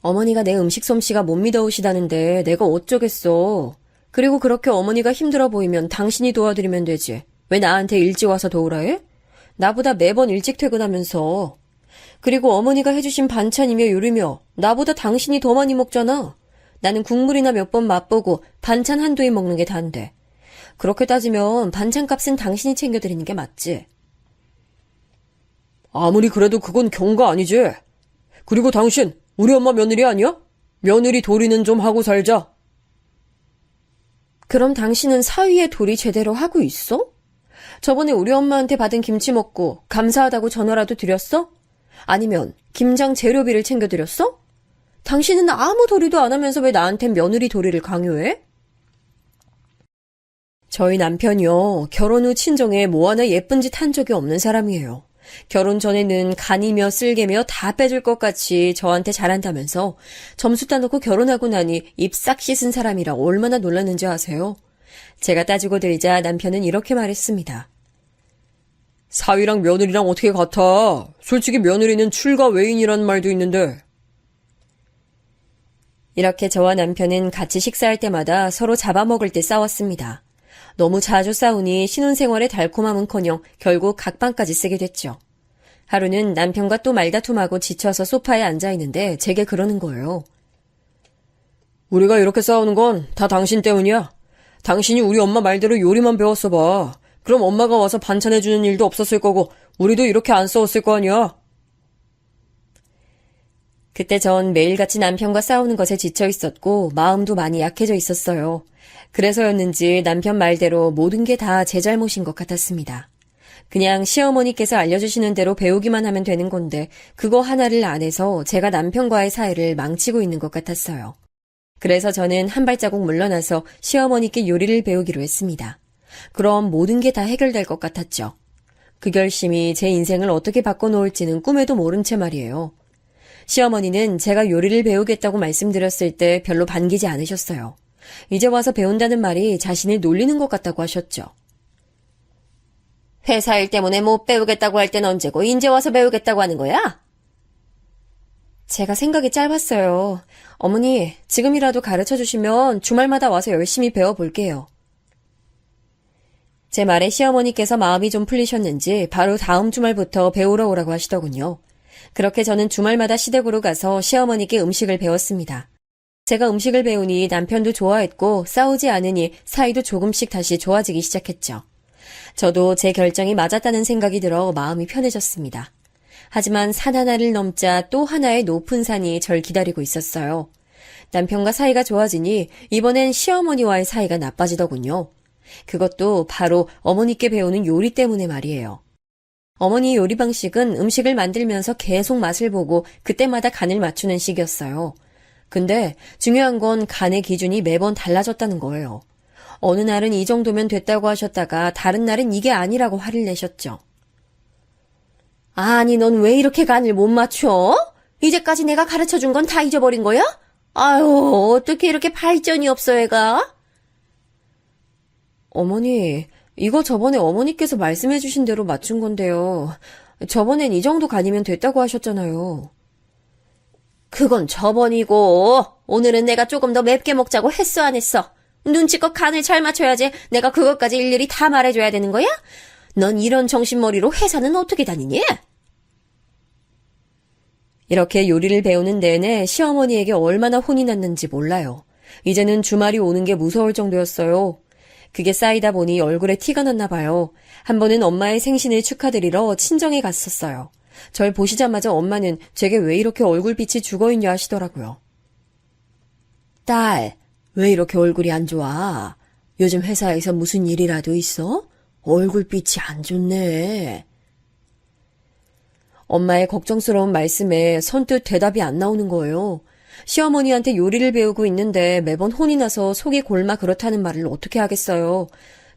어머니가 내 음식 솜씨가 못 믿어오시다는데 내가 어쩌겠어. 그리고 그렇게 어머니가 힘들어 보이면 당신이 도와드리면 되지. 왜 나한테 일찍 와서 도우라 해? 나보다 매번 일찍 퇴근하면서. 그리고 어머니가 해주신 반찬이며 요리며 나보다 당신이 더 많이 먹잖아. 나는 국물이나 몇 번 맛보고 반찬 한두 입 먹는 게 다인데. 그렇게 따지면 반찬값은 당신이 챙겨드리는 게 맞지. 아무리 그래도 그건 경가 아니지. 그리고 당신 우리 엄마 며느리 아니야? 며느리 도리는 좀 하고 살자. 그럼 당신은 사위의 도리 제대로 하고 있어? 저번에 우리 엄마한테 받은 김치 먹고 감사하다고 전화라도 드렸어? 아니면 김장 재료비를 챙겨드렸어? 당신은 아무 도리도 안 하면서 왜 나한텐 며느리 도리를 강요해? 저희 남편이요, 결혼 후 친정에 뭐 하나 예쁜 짓 한 적이 없는 사람이에요. 결혼 전에는 간이며 쓸개며 다 빼줄 것 같이 저한테 잘한다면서 점수 따놓고 결혼하고 나니 입 싹 씻은 사람이라 얼마나 놀랐는지 아세요? 제가 따지고 들자 남편은 이렇게 말했습니다. 사위랑 며느리랑 어떻게 같아? 솔직히 며느리는 출가 외인이란 말도 있는데. 이렇게 저와 남편은 같이 식사할 때마다 서로 잡아먹을 때 싸웠습니다. 너무 자주 싸우니 신혼생활의 달콤함은커녕 결국 각방까지 쓰게 됐죠. 하루는 남편과 또 말다툼하고 지쳐서 소파에 앉아있는데 제게 그러는 거예요. 우리가 이렇게 싸우는 건 다 당신 때문이야. 당신이 우리 엄마 말대로 요리만 배웠어 봐. 그럼 엄마가 와서 반찬해주는 일도 없었을 거고 우리도 이렇게 안 싸웠을 거 아니야. 그때 전 매일같이 남편과 싸우는 것에 지쳐 있었고 마음도 많이 약해져 있었어요. 그래서였는지 남편 말대로 모든 게 다 제 잘못인 것 같았습니다. 그냥 시어머니께서 알려주시는 대로 배우기만 하면 되는 건데 그거 하나를 안 해서 제가 남편과의 사이를 망치고 있는 것 같았어요. 그래서 저는 한 발자국 물러나서 시어머니께 요리를 배우기로 했습니다. 그럼 모든 게 다 해결될 것 같았죠. 그 결심이 제 인생을 어떻게 바꿔놓을지는 꿈에도 모른 채 말이에요. 시어머니는 제가 요리를 배우겠다고 말씀드렸을 때 별로 반기지 않으셨어요. 이제 와서 배운다는 말이 자신을 놀리는 것 같다고 하셨죠. 회사 일 때문에 못 배우겠다고 할 땐 언제고 이제 와서 배우겠다고 하는 거야? 제가 생각이 짧았어요. 어머니, 지금이라도 가르쳐 주시면 주말마다 와서 열심히 배워볼게요. 제 말에 시어머니께서 마음이 좀 풀리셨는지 바로 다음 주말부터 배우러 오라고 하시더군요. 그렇게 저는 주말마다 시댁으로 가서 시어머니께 음식을 배웠습니다. 제가 음식을 배우니 남편도 좋아했고 싸우지 않으니 사이도 조금씩 다시 좋아지기 시작했죠. 저도 제 결정이 맞았다는 생각이 들어 마음이 편해졌습니다. 하지만 산 하나를 넘자 또 하나의 높은 산이 절 기다리고 있었어요. 남편과 사이가 좋아지니 이번엔 시어머니와의 사이가 나빠지더군요. 그것도 바로 어머니께 배우는 요리 때문에 말이에요. 어머니 요리 방식은 음식을 만들면서 계속 맛을 보고 그때마다 간을 맞추는 식이었어요. 근데 중요한 건 간의 기준이 매번 달라졌다는 거예요. 어느 날은 이 정도면 됐다고 하셨다가 다른 날은 이게 아니라고 화를 내셨죠. 아니, 넌 왜 이렇게 간을 못 맞춰? 이제까지 내가 가르쳐준 건 다 잊어버린 거야? 아유, 어떻게 이렇게 발전이 없어, 애가? 어머니, 이거 저번에 어머니께서 말씀해 주신 대로 맞춘 건데요. 저번엔 이 정도 간이면 됐다고 하셨잖아요. 그건 저번이고 오늘은 내가 조금 더 맵게 먹자고 했어 안 했어? 눈치껏 간을 잘 맞춰야지 내가 그것까지 일일이 다 말해줘야 되는 거야? 넌 이런 정신머리로 회사는 어떻게 다니니? 이렇게 요리를 배우는 내내 시어머니에게 얼마나 혼이 났는지 몰라요. 이제는 주말이 오는 게 무서울 정도였어요. 그게 쌓이다 보니 얼굴에 티가 났나 봐요. 한 번은 엄마의 생신을 축하드리러 친정에 갔었어요. 절 보시자마자 엄마는 제게 왜 이렇게 얼굴빛이 죽어있냐 하시더라고요. 딸, 왜 이렇게 얼굴이 안 좋아? 요즘 회사에서 무슨 일이라도 있어? 얼굴빛이 안 좋네. 엄마의 걱정스러운 말씀에 선뜻 대답이 안 나오는 거예요. 시어머니한테 요리를 배우고 있는데 매번 혼이 나서 속이 골마 그렇다는 말을 어떻게 하겠어요.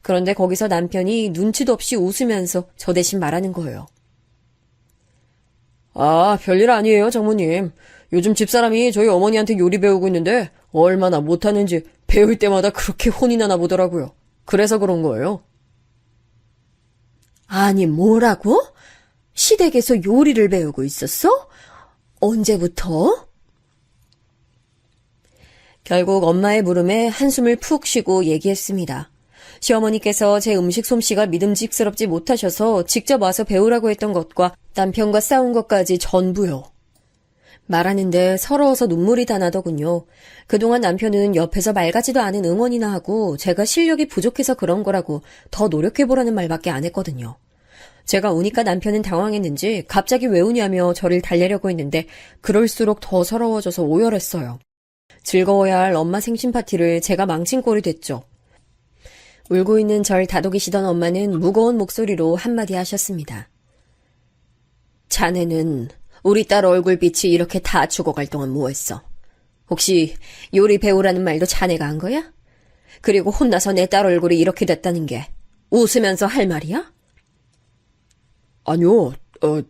그런데 거기서 남편이 눈치도 없이 웃으면서 저 대신 말하는 거예요. 아, 별일 아니에요, 장모님. 요즘 집사람이 저희 어머니한테 요리 배우고 있는데 얼마나 못하는지 배울 때마다 그렇게 혼이 나나 보더라고요. 그래서 그런 거예요. 아니, 뭐라고? 시댁에서 요리를 배우고 있었어? 언제부터? 결국 엄마의 물음에 한숨을 푹 쉬고 얘기했습니다. 시어머니께서 제 음식 솜씨가 믿음직스럽지 못하셔서 직접 와서 배우라고 했던 것과 남편과 싸운 것까지 전부요. 말하는데 서러워서 눈물이 다 나더군요. 그동안 남편은 옆에서 말 같지도 않은 응원이나 하고 제가 실력이 부족해서 그런 거라고 더 노력해보라는 말밖에 안 했거든요. 제가 우니까 남편은 당황했는지 갑자기 왜 우냐며 저를 달래려고 했는데 그럴수록 더 서러워져서 오열했어요. 즐거워야 할 엄마 생신 파티를 제가 망친 꼴이 됐죠. 울고 있는 절 다독이시던 엄마는 무거운 목소리로 한마디 하셨습니다. 자네는 우리 딸 얼굴빛이 이렇게 다 죽어갈 동안 뭐했어? 혹시 요리 배우라는 말도 자네가 한 거야? 그리고 혼나서 내 딸 얼굴이 이렇게 됐다는 게 웃으면서 할 말이야? 아니요,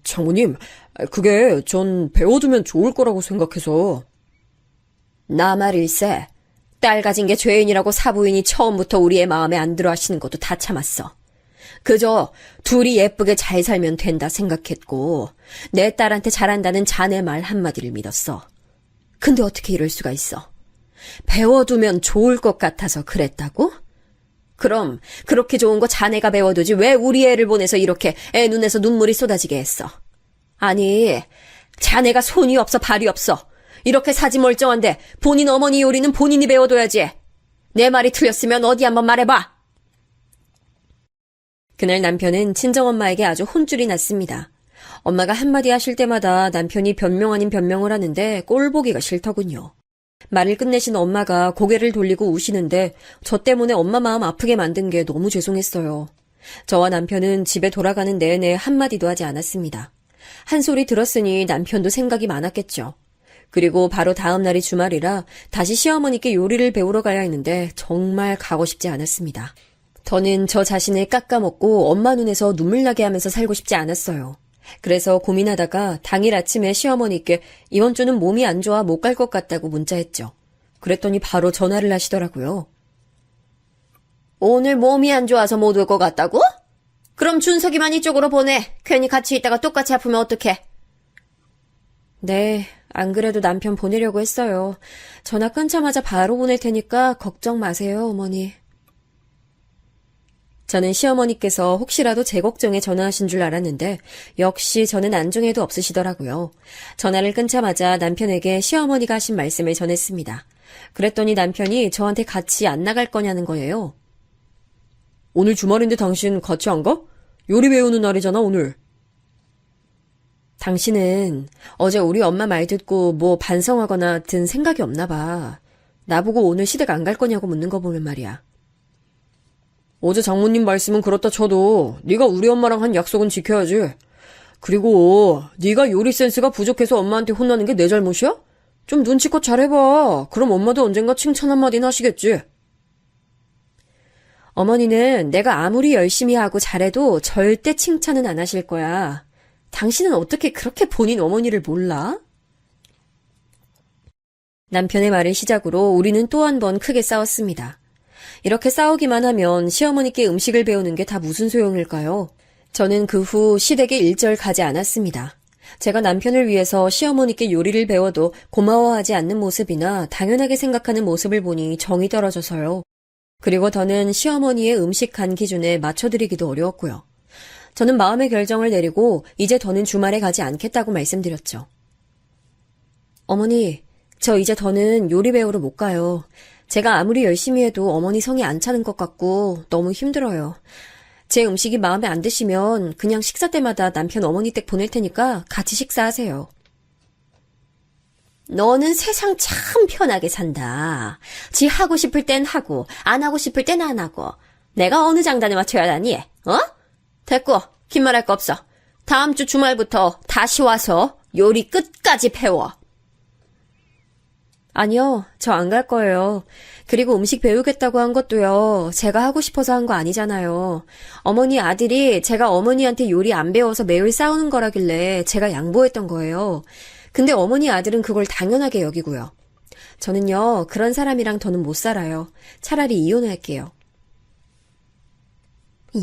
장모님, 그게 전 배워두면 좋을 거라고 생각해서. 나 말일세. 딸 가진 게 죄인이라고 사부인이 처음부터 우리의 마음에 안 들어 하시는 것도 다 참았어. 그저 둘이 예쁘게 잘 살면 된다 생각했고 내 딸한테 잘한다는 자네 말 한마디를 믿었어. 근데 어떻게 이럴 수가 있어? 배워두면 좋을 것 같아서 그랬다고? 그럼 그렇게 좋은 거 자네가 배워두지 왜 우리 애를 보내서 이렇게 애 눈에서 눈물이 쏟아지게 했어? 아니, 자네가 손이 없어 발이 없어. 이렇게 사지 멀쩡한데 본인 어머니 요리는 본인이 배워둬야지. 내 말이 틀렸으면 어디 한번 말해봐. 그날 남편은 친정엄마에게 아주 혼쭐이 났습니다. 엄마가 한마디 하실 때마다 남편이 변명 아닌 변명을 하는데 꼴보기가 싫더군요. 말을 끝내신 엄마가 고개를 돌리고 우시는데 저 때문에 엄마 마음 아프게 만든 게 너무 죄송했어요. 저와 남편은 집에 돌아가는 내내 한마디도 하지 않았습니다. 한 소리 들었으니 남편도 생각이 많았겠죠. 그리고 바로 다음 날이 주말이라 다시 시어머니께 요리를 배우러 가야 했는데 정말 가고 싶지 않았습니다. 더는 저 자신을 깎아먹고 엄마 눈에서 눈물 나게 하면서 살고 싶지 않았어요. 그래서 고민하다가 당일 아침에 시어머니께 이번 주는 몸이 안 좋아 못 갈 것 같다고 문자했죠. 그랬더니 바로 전화를 하시더라고요. 오늘 몸이 안 좋아서 못 올 것 같다고? 그럼 준석이만 이쪽으로 보내. 괜히 같이 있다가 똑같이 아프면 어떡해? 네, 안 그래도 남편 보내려고 했어요. 전화 끊자마자 바로 보낼 테니까 걱정 마세요, 어머니. 저는 시어머니께서 혹시라도 제 걱정에 전화하신 줄 알았는데 역시 저는 안중에도 없으시더라고요. 전화를 끊자마자 남편에게 시어머니가 하신 말씀을 전했습니다. 그랬더니 남편이 저한테 같이 안 나갈 거냐는 거예요. 오늘 주말인데 당신 같이 안 가? 요리 배우는 날이잖아, 오늘. 당신은 어제 우리 엄마 말 듣고 뭐 반성하거나 든 생각이 없나 봐. 나보고 오늘 시댁 안 갈 거냐고 묻는 거 보면 말이야. 어제 장모님 말씀은 그렇다 쳐도 네가 우리 엄마랑 한 약속은 지켜야지. 그리고 네가 요리 센스가 부족해서 엄마한테 혼나는 게 내 잘못이야? 좀 눈치껏 잘해봐. 그럼 엄마도 언젠가 칭찬 한마디는 하시겠지. 어머니는 내가 아무리 열심히 하고 잘해도 절대 칭찬은 안 하실 거야. 당신은 어떻게 그렇게 본인 어머니를 몰라? 남편의 말을 시작으로 우리는 또 한 번 크게 싸웠습니다. 이렇게 싸우기만 하면 시어머니께 음식을 배우는 게 다 무슨 소용일까요? 저는 그 후 시댁에 일절 가지 않았습니다. 제가 남편을 위해서 시어머니께 요리를 배워도 고마워하지 않는 모습이나 당연하게 생각하는 모습을 보니 정이 떨어져서요. 그리고 더는 시어머니의 음식 간 기준에 맞춰드리기도 어려웠고요. 저는 마음의 결정을 내리고 이제 더는 주말에 가지 않겠다고 말씀드렸죠. 어머니, 저 이제 더는 요리 배우러 못 가요. 제가 아무리 열심히 해도 어머니 성이 안 차는 것 같고 너무 힘들어요. 제 음식이 마음에 안 드시면 그냥 식사 때마다 남편 어머니 댁 보낼 테니까 같이 식사하세요. 너는 세상 참 편하게 산다. 지 하고 싶을 땐 하고 안 하고 싶을 땐 안 하고 내가 어느 장단에 맞춰야 하니? 어? 됐고 긴 말할 거 없어. 다음 주 주말부터 다시 와서 요리 끝까지 배워. 아니요, 저 안 갈 거예요. 그리고 음식 배우겠다고 한 것도요, 제가 하고 싶어서 한 거 아니잖아요. 어머니 아들이 제가 어머니한테 요리 안 배워서 매일 싸우는 거라길래 제가 양보했던 거예요. 근데 어머니 아들은 그걸 당연하게 여기고요. 저는요, 그런 사람이랑 더는 못 살아요. 차라리 이혼할게요.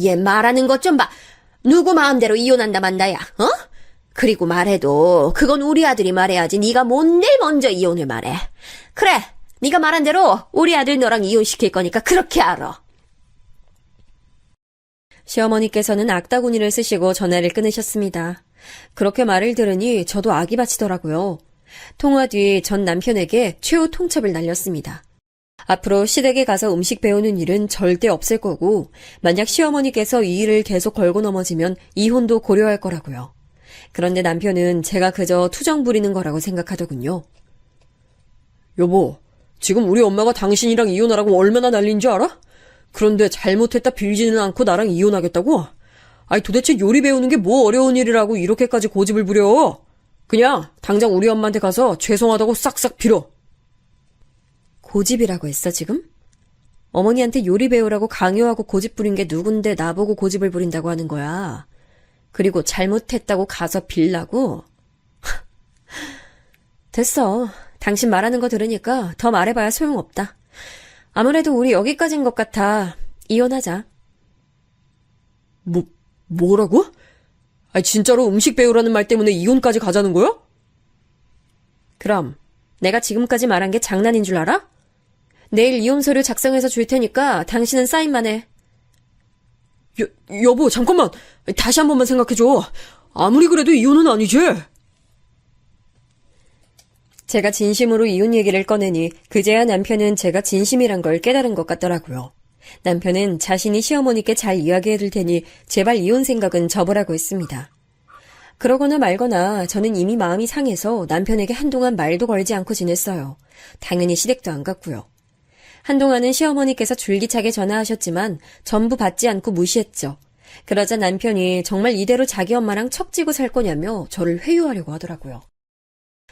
얘 말하는 것 좀 봐. 누구 마음대로 이혼한다 만다야, 어? 그리고 말해도 그건 우리 아들이 말해야지 네가 뭔데 먼저 이혼을 말해. 그래, 네가 말한 대로 우리 아들 너랑 이혼시킬 거니까 그렇게 알아. 시어머니께서는 악다구니를 쓰시고 전화를 끊으셨습니다. 그렇게 말을 들으니 저도 악이 받치더라고요. 통화 뒤 전 남편에게 최후 통첩을 날렸습니다. 앞으로 시댁에 가서 음식 배우는 일은 절대 없을 거고 만약 시어머니께서 이 일을 계속 걸고 넘어지면 이혼도 고려할 거라고요. 그런데 남편은 제가 그저 투정 부리는 거라고 생각하더군요. 여보, 지금 우리 엄마가 당신이랑 이혼하라고 얼마나 난리인 줄 알아? 그런데 잘못했다 빌지는 않고 나랑 이혼하겠다고? 아니 도대체 요리 배우는 게 뭐 어려운 일이라고 이렇게까지 고집을 부려? 그냥 당장 우리 엄마한테 가서 죄송하다고 싹싹 빌어. 고집이라고 했어 지금? 어머니한테 요리 배우라고 강요하고 고집 부린 게 누군데 나보고 고집을 부린다고 하는 거야. 그리고 잘못했다고 가서 빌라고? 됐어. 당신 말하는 거 들으니까 더 말해봐야 소용없다. 아무래도 우리 여기까지인 것 같아. 이혼하자. 뭐라고? 아니 진짜로 음식 배우라는 말 때문에 이혼까지 가자는 거야? 그럼 내가 지금까지 말한 게 장난인 줄 알아? 내일 이혼 서류 작성해서 줄 테니까 당신은 사인만 해. 여보, 잠깐만. 다시 한 번만 생각해줘. 아무리 그래도 이혼은 아니지? 제가 진심으로 이혼 얘기를 꺼내니 그제야 남편은 제가 진심이란 걸 깨달은 것 같더라고요. 남편은 자신이 시어머니께 잘 이야기해둘 테니 제발 이혼 생각은 접으라고 했습니다. 그러거나 말거나 저는 이미 마음이 상해서 남편에게 한동안 말도 걸지 않고 지냈어요. 당연히 시댁도 안 갔고요. 한동안은 시어머니께서 줄기차게 전화하셨지만 전부 받지 않고 무시했죠. 그러자 남편이 정말 이대로 자기 엄마랑 척지고 살 거냐며 저를 회유하려고 하더라고요.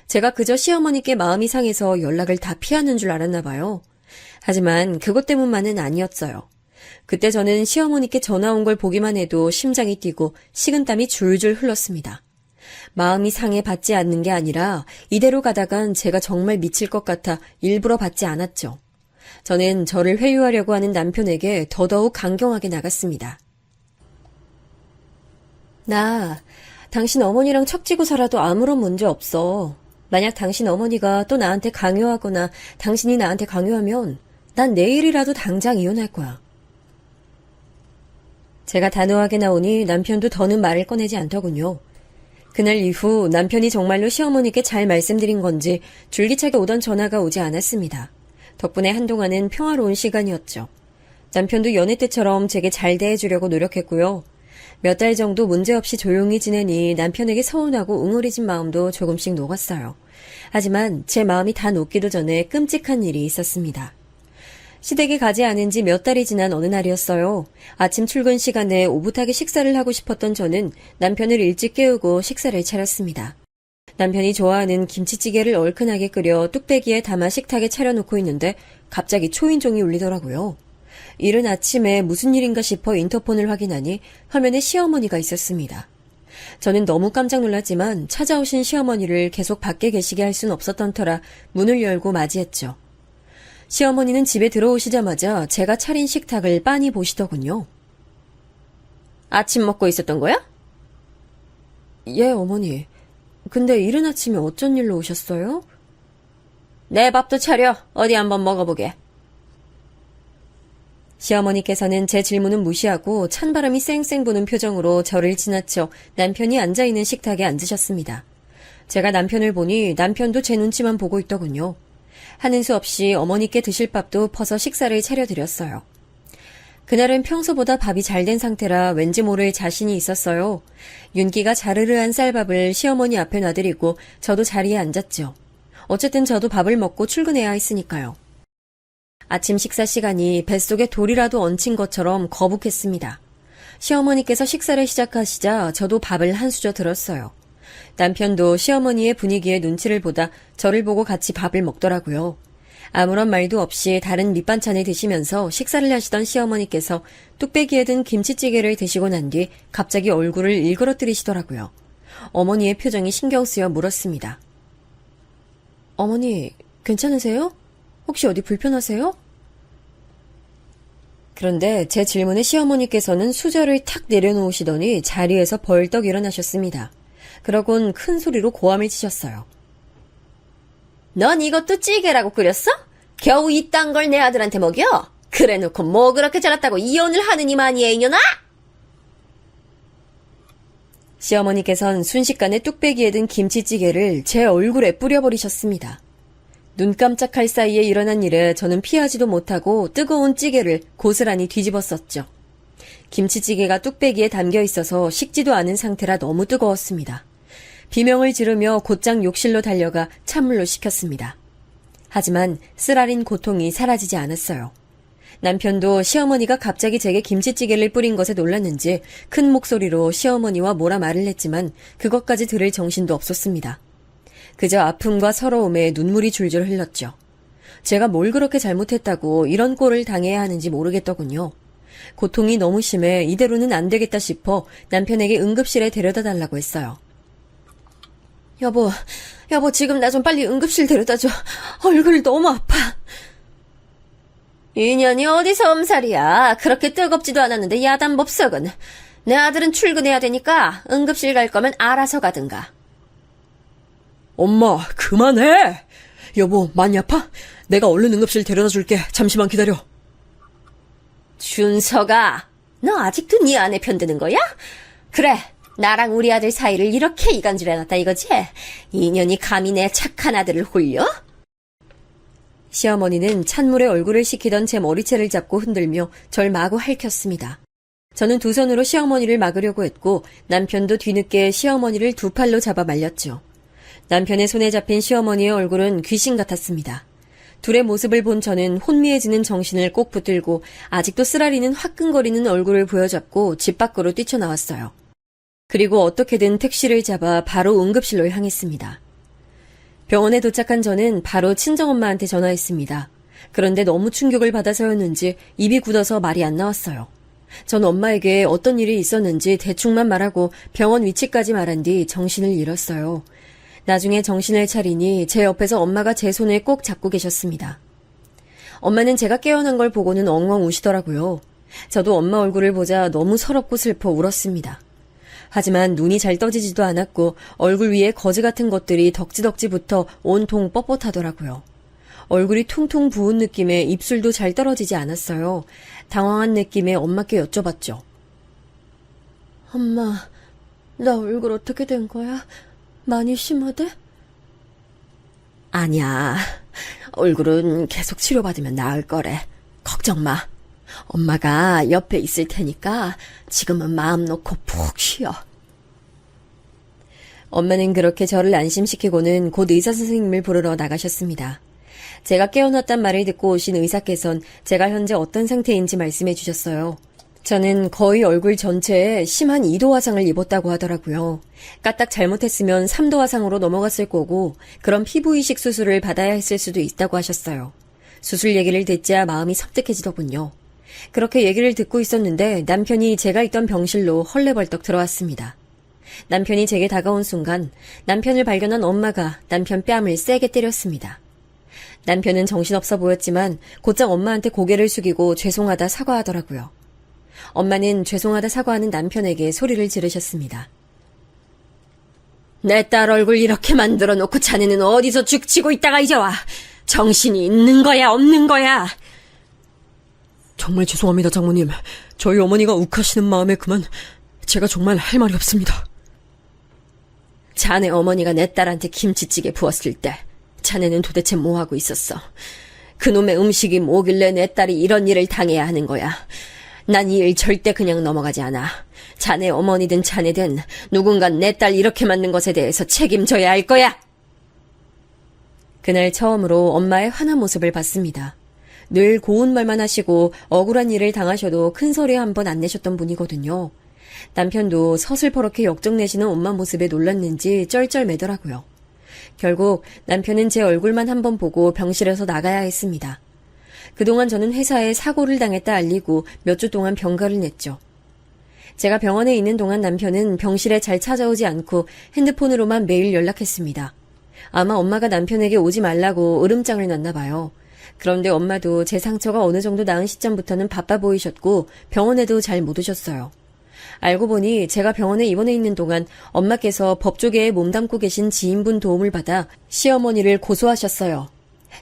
제가 그저 시어머니께 마음이 상해서 연락을 다 피하는 줄 알았나 봐요. 하지만 그것 때문만은 아니었어요. 그때 저는 시어머니께 전화 온 걸 보기만 해도 심장이 뛰고 식은땀이 줄줄 흘렀습니다. 마음이 상해 받지 않는 게 아니라 이대로 가다간 제가 정말 미칠 것 같아 일부러 받지 않았죠. 저는 저를 회유하려고 하는 남편에게 더더욱 강경하게 나갔습니다. 나 당신 어머니랑 척지고 살아도 아무런 문제 없어. 만약 당신 어머니가 또 나한테 강요하거나 당신이 나한테 강요하면 난 내일이라도 당장 이혼할 거야. 제가 단호하게 나오니 남편도 더는 말을 꺼내지 않더군요. 그날 이후 남편이 정말로 시어머니께 잘 말씀드린 건지 줄기차게 오던 전화가 오지 않았습니다. 덕분에 한동안은 평화로운 시간이었죠. 남편도 여느 때처럼 제게 잘 대해주려고 노력했고요. 몇 달 정도 문제없이 조용히 지내니 남편에게 서운하고 웅얼해진 마음도 조금씩 녹았어요. 하지만 제 마음이 다 녹기도 전에 끔찍한 일이 있었습니다. 시댁에 가지 않은 지 몇 달이 지난 어느 날이었어요. 아침 출근 시간에 오붓하게 식사를 하고 싶었던 저는 남편을 일찍 깨우고 식사를 차렸습니다. 남편이 좋아하는 김치찌개를 얼큰하게 끓여 뚝배기에 담아 식탁에 차려놓고 있는데 갑자기 초인종이 울리더라고요. 이른 아침에 무슨 일인가 싶어 인터폰을 확인하니 화면에 시어머니가 있었습니다. 저는 너무 깜짝 놀랐지만 찾아오신 시어머니를 계속 밖에 계시게 할 순 없었던 터라 문을 열고 맞이했죠. 시어머니는 집에 들어오시자마자 제가 차린 식탁을 빤히 보시더군요. 아침 먹고 있었던 거야? 예, 어머니. 근데 이른 아침에 어쩐 일로 오셨어요? 내 밥도 차려. 어디 한번 먹어보게. 시어머니께서는 제 질문은 무시하고 찬바람이 쌩쌩 부는 표정으로 저를 지나쳐 남편이 앉아있는 식탁에 앉으셨습니다. 제가 남편을 보니 남편도 제 눈치만 보고 있더군요. 하는 수 없이 어머니께 드실 밥도 퍼서 식사를 차려드렸어요. 그날은 평소보다 밥이 잘 된 상태라 왠지 모를 자신이 있었어요. 윤기가 자르르한 쌀밥을 시어머니 앞에 놔드리고 저도 자리에 앉았죠. 어쨌든 저도 밥을 먹고 출근해야 했으니까요. 아침 식사 시간이 뱃속에 돌이라도 얹힌 것처럼 거북했습니다. 시어머니께서 식사를 시작하시자 저도 밥을 한 수저 들었어요. 남편도 시어머니의 분위기에 눈치를 보다 저를 보고 같이 밥을 먹더라고요. 아무런 말도 없이 다른 밑반찬을 드시면서 식사를 하시던 시어머니께서 뚝배기에 든 김치찌개를 드시고 난 뒤 갑자기 얼굴을 일그러뜨리시더라고요. 어머니의 표정이 신경 쓰여 물었습니다. 어머니, 괜찮으세요? 혹시 어디 불편하세요? 그런데 제 질문에 시어머니께서는 수저를 탁 내려놓으시더니 자리에서 벌떡 일어나셨습니다. 그러곤 큰 소리로 고함을 치셨어요. 넌 이것도 찌개라고 끓였어? 겨우 이딴 걸 내 아들한테 먹여? 그래놓고 뭐 그렇게 자랐다고 이혼을 하느니 마니에 이년아? 시어머니께선 순식간에 뚝배기에 든 김치찌개를 제 얼굴에 뿌려버리셨습니다. 눈 깜짝할 사이에 일어난 일에 저는 피하지도 못하고 뜨거운 찌개를 고스란히 뒤집었었죠. 김치찌개가 뚝배기에 담겨 있어서 식지도 않은 상태라 너무 뜨거웠습니다. 비명을 지르며 곧장 욕실로 달려가 찬물로 식혔습니다. 하지만 쓰라린 고통이 사라지지 않았어요. 남편도 시어머니가 갑자기 제게 김치찌개를 뿌린 것에 놀랐는지 큰 목소리로 시어머니와 뭐라 말을 했지만 그것까지 들을 정신도 없었습니다. 그저 아픔과 서러움에 눈물이 줄줄 흘렀죠. 제가 뭘 그렇게 잘못했다고 이런 꼴을 당해야 하는지 모르겠더군요. 고통이 너무 심해 이대로는 안 되겠다 싶어 남편에게 응급실에 데려다 달라고 했어요. 여보 지금 나 좀 빨리 응급실 데려다줘. 얼굴 너무 아파. 인연이 어디서 엄살이야. 그렇게 뜨겁지도 않았는데 야단법석은. 내 아들은 출근해야 되니까 응급실 갈 거면 알아서 가든가. 엄마, 그만해! 여보, 많이 아파? 내가 얼른 응급실 데려다 줄게. 잠시만 기다려. 준서가, 너 아직도 네 아내 편드는 거야? 그래, 나랑 우리 아들 사이를 이렇게 이간질해놨다 이거지? 인연이 감히 내 착한 아들을 홀려? 시어머니는 찬물에 얼굴을 식히던 제 머리채를 잡고 흔들며 절 마구 핥혔습니다. 저는 두 손으로 시어머니를 막으려고 했고 남편도 뒤늦게 시어머니를 두 팔로 잡아 말렸죠. 남편의 손에 잡힌 시어머니의 얼굴은 귀신 같았습니다. 둘의 모습을 본 저는 혼미해지는 정신을 꼭 붙들고 아직도 쓰라리는 화끈거리는 얼굴을 부여잡고 집 밖으로 뛰쳐나왔어요. 그리고 어떻게든 택시를 잡아 바로 응급실로 향했습니다. 병원에 도착한 저는 바로 친정엄마한테 전화했습니다. 그런데 너무 충격을 받아서였는지 입이 굳어서 말이 안 나왔어요. 전 엄마에게 어떤 일이 있었는지 대충만 말하고 병원 위치까지 말한 뒤 정신을 잃었어요. 나중에 정신을 차리니 제 옆에서 엄마가 제 손을 꼭 잡고 계셨습니다. 엄마는 제가 깨어난 걸 보고는 엉엉 우시더라고요. 저도 엄마 얼굴을 보자 너무 서럽고 슬퍼 울었습니다. 하지만 눈이 잘 떠지지도 않았고 얼굴 위에 거즈 같은 것들이 덕지덕지 붙어 온통 뻣뻣하더라고요. 얼굴이 퉁퉁 부은 느낌에 입술도 잘 떨어지지 않았어요. 당황한 느낌에 엄마께 여쭤봤죠. 엄마, 나 얼굴 어떻게 된 거야? 많이 심하대? 아니야. 얼굴은 계속 치료받으면 나을 거래. 걱정 마. 엄마가 옆에 있을 테니까 지금은 마음 놓고 푹 쉬어. 엄마는 그렇게 저를 안심시키고는 곧 의사 선생님을 부르러 나가셨습니다. 제가 깨어났단 말을 듣고 오신 의사께선 제가 현재 어떤 상태인지 말씀해 주셨어요. 저는 거의 얼굴 전체에 심한 2도 화상을 입었다고 하더라고요. 까딱 잘못했으면 3도 화상으로 넘어갔을 거고 그런 피부 이식 수술을 받아야 했을 수도 있다고 하셨어요. 수술 얘기를 듣자 마음이 섬뜩해지더군요. 그렇게 얘기를 듣고 있었는데 남편이 제가 있던 병실로 헐레벌떡 들어왔습니다. 남편이 제게 다가온 순간 남편을 발견한 엄마가 남편 뺨을 세게 때렸습니다. 남편은 정신없어 보였지만 곧장 엄마한테 고개를 숙이고 죄송하다 사과하더라고요. 엄마는 죄송하다 사과하는 남편에게 소리를 지르셨습니다. 내 딸 얼굴 이렇게 만들어 놓고 자네는 어디서 죽치고 있다가 이제 와. 정신이 있는 거야 없는 거야. 정말 죄송합니다, 장모님. 저희 어머니가 욱하시는 마음에 그만 제가 정말 할 말이 없습니다. 자네 어머니가 내 딸한테 김치찌개 부었을 때 자네는 도대체 뭐하고 있었어? 그놈의 음식이 뭐길래 내 딸이 이런 일을 당해야 하는 거야. 난 이 일 절대 그냥 넘어가지 않아. 자네 어머니든 자네든 누군가 내 딸 이렇게 만든 것에 대해서 책임져야 할 거야. 그날 처음으로 엄마의 화난 모습을 봤습니다. 늘 고운 말만 하시고 억울한 일을 당하셔도 큰 소리 한 번 안 내셨던 분이거든요. 남편도 서슬퍼렇게 역정내시는 엄마 모습에 놀랐는지 쩔쩔매더라고요. 결국 남편은 제 얼굴만 한번 보고 병실에서 나가야 했습니다. 그동안 저는 회사에 사고를 당했다 알리고 몇 주 동안 병가를 냈죠. 제가 병원에 있는 동안 남편은 병실에 잘 찾아오지 않고 핸드폰으로만 매일 연락했습니다. 아마 엄마가 남편에게 오지 말라고 으름장을 놨나 봐요. 그런데 엄마도 제 상처가 어느 정도 나은 시점부터는 바빠 보이셨고 병원에도 잘 못 오셨어요. 알고 보니 제가 병원에 입원해 있는 동안 엄마께서 법조계에 몸담고 계신 지인분 도움을 받아 시어머니를 고소하셨어요.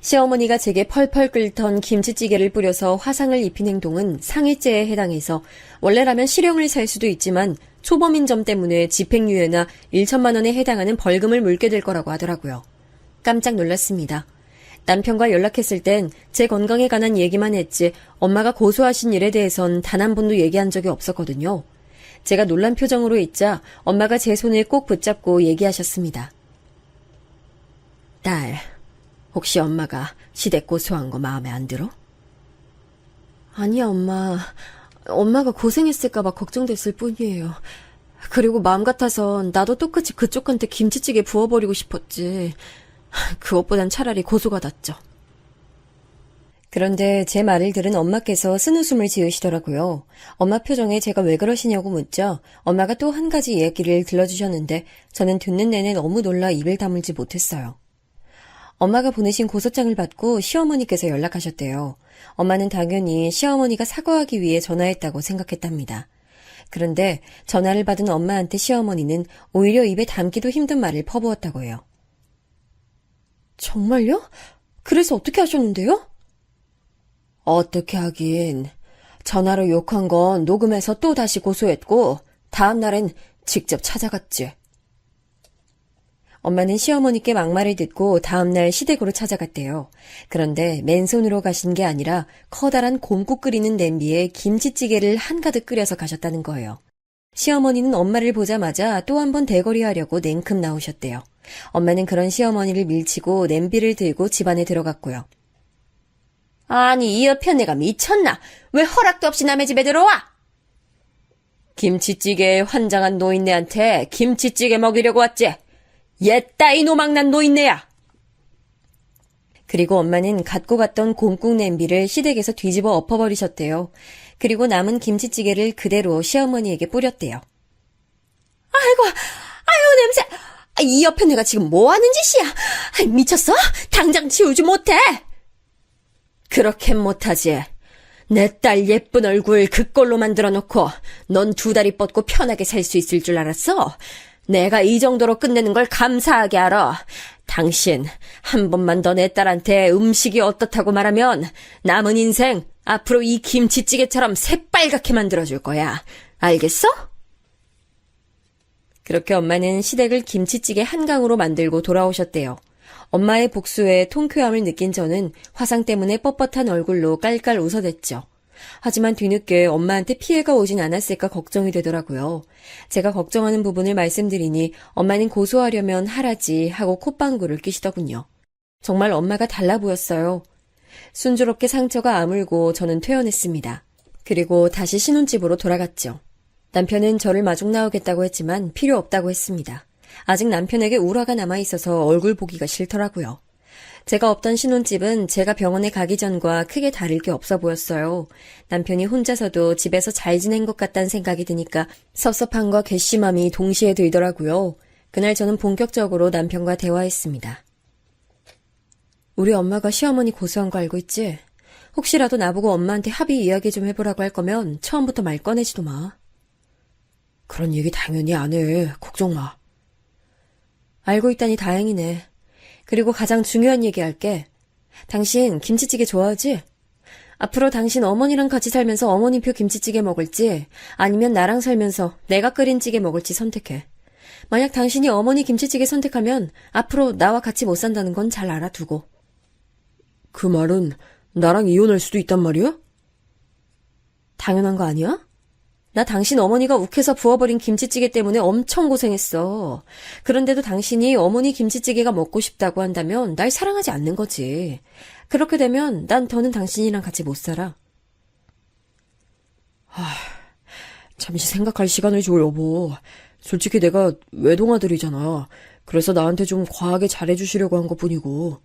시어머니가 제게 펄펄 끓던 김치찌개를 뿌려서 화상을 입힌 행동은 상해죄에 해당해서 원래라면 실형을 살 수도 있지만 초범인 점 때문에 집행유예나 1천만 원에 해당하는 벌금을 물게 될 거라고 하더라고요. 깜짝 놀랐습니다. 남편과 연락했을 땐 제 건강에 관한 얘기만 했지 엄마가 고소하신 일에 대해선 단 한 번도 얘기한 적이 없었거든요. 제가 놀란 표정으로 있자 엄마가 제 손을 꼭 붙잡고 얘기하셨습니다. 딸, 혹시 엄마가 시댁 고소한 거 마음에 안 들어? 아니야, 엄마. 엄마가 고생했을까봐 걱정됐을 뿐이에요. 그리고 마음 같아선 나도 똑같이 그쪽한테 김치찌개 부어버리고 싶었지. 그것보단 차라리 고소가 낫죠. 그런데 제 말을 들은 엄마께서 쓴웃음을 지으시더라고요. 엄마 표정에 제가 왜 그러시냐고 묻자 엄마가 또 한 가지 얘기를 들려주셨는데 저는 듣는 내내 너무 놀라 입을 다물지 못했어요. 엄마가 보내신 고소장을 받고 시어머니께서 연락하셨대요. 엄마는 당연히 시어머니가 사과하기 위해 전화했다고 생각했답니다. 그런데 전화를 받은 엄마한테 시어머니는 오히려 입에 담기도 힘든 말을 퍼부었다고 해요. 정말요? 그래서 어떻게 하셨는데요? 어떻게 하긴. 전화로 욕한 건 녹음해서 또 다시 고소했고 다음 날엔 직접 찾아갔지. 엄마는 시어머니께 막말을 듣고 다음날 시댁으로 찾아갔대요. 그런데 맨손으로 가신 게 아니라 커다란 곰국 끓이는 냄비에 김치찌개를 한가득 끓여서 가셨다는 거예요. 시어머니는 엄마를 보자마자 또 한 번 대거리하려고 냉큼 나오셨대요. 엄마는 그런 시어머니를 밀치고 냄비를 들고 집 안에 들어갔고요. 아니, 이 옆에 내가 미쳤나? 왜 허락도 없이 남의 집에 들어와? 김치찌개에 환장한 노인네한테 김치찌개 먹이려고 왔지. 옛따이 노망난 노인네야. 그리고 엄마는 갖고 갔던 곰국 냄비를 시댁에서 뒤집어 엎어버리셨대요. 그리고 남은 김치찌개를 그대로 시어머니에게 뿌렸대요. 아이고, 냄새. 이 옆에 내가 지금 뭐 하는 짓이야? 미쳤어? 당장 치우지 못해. 그렇게 못하지. 내 딸 예쁜 얼굴 그꼴로 만들어 놓고 넌 두 다리 뻗고 편하게 살 수 있을 줄 알았어? 내가 이 정도로 끝내는 걸 감사하게 알아. 당신 한 번만 더 내 딸한테 음식이 어떻다고 말하면 남은 인생 앞으로 이 김치찌개처럼 새빨갛게 만들어줄 거야. 알겠어? 그렇게 엄마는 시댁을 김치찌개 한강으로 만들고 돌아오셨대요. 엄마의 복수에 통쾌함을 느낀 저는 화상 때문에 뻣뻣한 얼굴로 깔깔 웃어댔죠. 하지만 뒤늦게 엄마한테 피해가 오진 않았을까 걱정이 되더라고요. 제가 걱정하는 부분을 말씀드리니 엄마는 고소하려면 하라지 하고 콧방구를 끼시더군요. 정말 엄마가 달라 보였어요. 순조롭게 상처가 아물고 저는 퇴원했습니다. 그리고 다시 신혼집으로 돌아갔죠. 남편은 저를 마중 나오겠다고 했지만 필요 없다고 했습니다. 아직 남편에게 울화가 남아있어서 얼굴 보기가 싫더라고요. 제가 없던 신혼집은 제가 병원에 가기 전과 크게 다를 게 없어 보였어요. 남편이 혼자서도 집에서 잘 지낸 것 같다는 생각이 드니까 섭섭함과 괘씸함이 동시에 들더라고요. 그날 저는 본격적으로 남편과 대화했습니다. 우리 엄마가 시어머니 고소한 거 알고 있지? 혹시라도 나보고 엄마한테 합의 이야기 좀 해보라고 할 거면 처음부터 말 꺼내지도 마. 그런 얘기 당연히 안 해. 걱정 마. 알고 있다니 다행이네. 그리고 가장 중요한 얘기 할게. 당신 김치찌개 좋아하지? 앞으로 당신 어머니랑 같이 살면서 어머니표 김치찌개 먹을지 아니면 나랑 살면서 내가 끓인 찌개 먹을지 선택해. 만약 당신이 어머니 김치찌개 선택하면 앞으로 나와 같이 못 산다는 건 잘 알아두고. 그 말은 나랑 이혼할 수도 있단 말이야? 당연한 거 아니야? 나 당신 어머니가 욱해서 부어버린 김치찌개 때문에 엄청 고생했어. 그런데도 당신이 어머니 김치찌개가 먹고 싶다고 한다면 날 사랑하지 않는 거지. 그렇게 되면 난 더는 당신이랑 같이 못 살아. 잠시 생각할 시간을 줘, 여보. 솔직히 내가 외동아들이잖아. 그래서 나한테 좀 과하게 잘해주시려고 한 것뿐이고.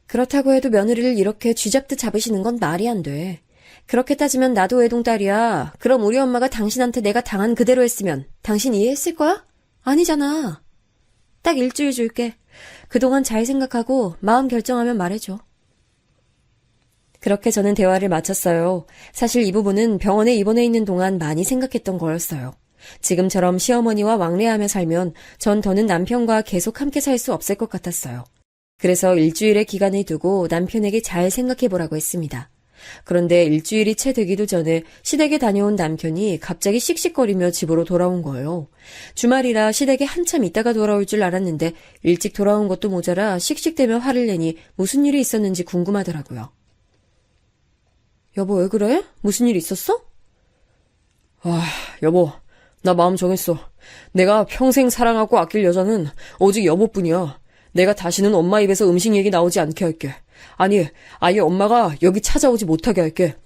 그렇다고 해도 며느리를 이렇게 쥐잡듯 잡으시는 건 말이 안 돼. 그렇게 따지면 나도 외동딸이야. 그럼 우리 엄마가 당신한테 내가 당한 그대로 했으면 당신 이해했을 거야? 아니잖아. 딱 일주일 줄게. 그동안 잘 생각하고 마음 결정하면 말해줘. 그렇게 저는 대화를 마쳤어요. 사실 이 부분은 병원에 입원해 있는 동안 많이 생각했던 거였어요. 지금처럼 시어머니와 왕래하며 살면 전 더는 남편과 계속 함께 살 수 없을 것 같았어요. 그래서 일주일의 기간을 두고 남편에게 잘 생각해보라고 했습니다. 그런데 일주일이 채 되기도 전에 시댁에 다녀온 남편이 갑자기 씩씩거리며 집으로 돌아온 거예요. 주말이라 시댁에 한참 있다가 돌아올 줄 알았는데 일찍 돌아온 것도 모자라 씩씩대며 화를 내니 무슨 일이 있었는지 궁금하더라고요. 여보, 왜 그래? 무슨 일 있었어? 여보, 나 마음 정했어. 내가 평생 사랑하고 아낄 여자는 오직 여보뿐이야. 내가 다시는 엄마 입에서 음식 얘기 나오지 않게 할게. 아니, 아예 엄마가 여기 찾아오지 못하게 할게.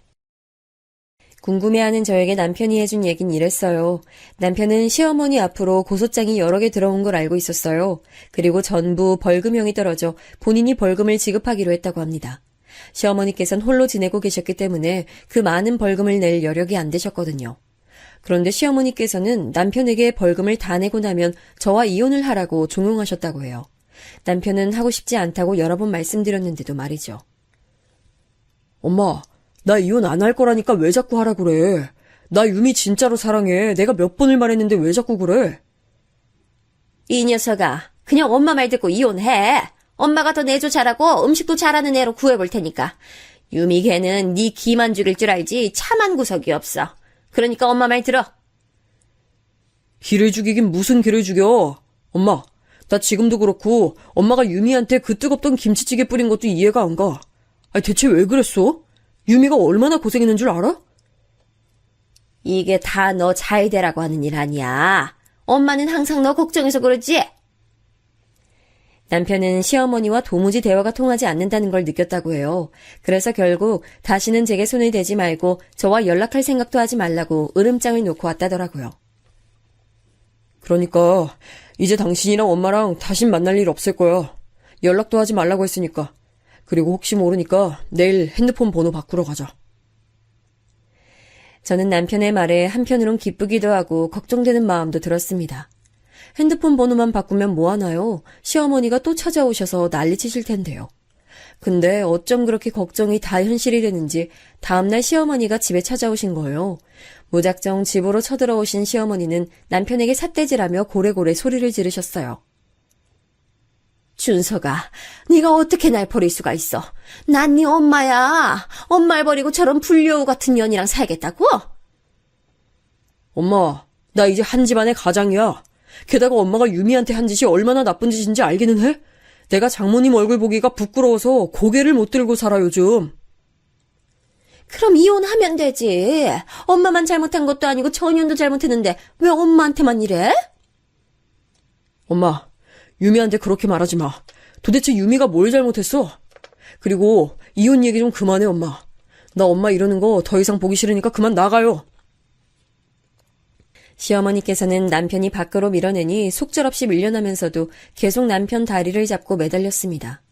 궁금해하는 저에게 남편이 해준 얘긴 이랬어요. 남편은 시어머니 앞으로 고소장이 여러 개 들어온 걸 알고 있었어요. 그리고 전부 벌금형이 떨어져 본인이 벌금을 지급하기로 했다고 합니다. 시어머니께서는 홀로 지내고 계셨기 때문에 그 많은 벌금을 낼 여력이 안 되셨거든요. 그런데 시어머니께서는 남편에게 벌금을 다 내고 나면 저와 이혼을 하라고 종용하셨다고 해요. 남편은 하고 싶지 않다고 여러 번 말씀드렸는데도 말이죠. 엄마, 나 이혼 안 할 거라니까 왜 자꾸 하라 그래. 나 유미 진짜로 사랑해. 내가 몇 번을 말했는데 왜 자꾸 그래. 이 녀석아, 그냥 엄마 말 듣고 이혼해. 엄마가 더 내조 잘하고 음식도 잘하는 애로 구해볼 테니까. 유미 걔는 네 기만 죽일 줄 알지 참한 구석이 없어. 그러니까 엄마 말 들어. 기를 죽이긴 무슨 기를 죽여. 엄마, 나 지금도 그렇고 엄마가 유미한테 그 뜨겁던 김치찌개 뿌린 것도 이해가 안 가. 아니 대체 왜 그랬어? 유미가 얼마나 고생했는 줄 알아? 이게 다 너 잘 되라고 하는 일 아니야. 엄마는 항상 너 걱정해서 그러지? 남편은 시어머니와 도무지 대화가 통하지 않는다는 걸 느꼈다고 해요. 그래서 결국 다시는 제게 손을 대지 말고 저와 연락할 생각도 하지 말라고 으름장을 놓고 왔다더라고요. 그러니까 이제 당신이랑 엄마랑 다신 만날 일 없을 거야. 연락도 하지 말라고 했으니까. 그리고 혹시 모르니까 내일 핸드폰 번호 바꾸러 가자. 저는 남편의 말에 한편으론 기쁘기도 하고 걱정되는 마음도 들었습니다. 핸드폰 번호만 바꾸면 뭐하나요? 시어머니가 또 찾아오셔서 난리치실 텐데요. 근데 어쩜 그렇게 걱정이 다 현실이 되는지 다음날 시어머니가 집에 찾아오신 거예요. 무작정 집으로 쳐들어오신 시어머니는 남편에게 삿대질하며 고래고래 소리를 지르셨어요. 준서가, 네가 어떻게 날 버릴 수가 있어? 난 네 엄마야. 엄마를 버리고 저런 불려우 같은 년이랑 살겠다고? 엄마, 나 이제 한 집안의 가장이야. 게다가 엄마가 유미한테 한 짓이 얼마나 나쁜 짓인지 알기는 해? 내가 장모님 얼굴 보기가 부끄러워서 고개를 못 들고 살아 요즘. 그럼 이혼하면 되지. 엄마만 잘못한 것도 아니고 전현도 잘못했는데 왜 엄마한테만 이래? 엄마, 유미한테 그렇게 말하지 마. 도대체 유미가 뭘 잘못했어? 그리고 이혼 얘기 좀 그만해, 엄마. 나 엄마 이러는 거 더 이상 보기 싫으니까 그만 나가요. 시어머니께서는 남편이 밖으로 밀어내니 속절없이 밀려나면서도 계속 남편 다리를 잡고 매달렸습니다.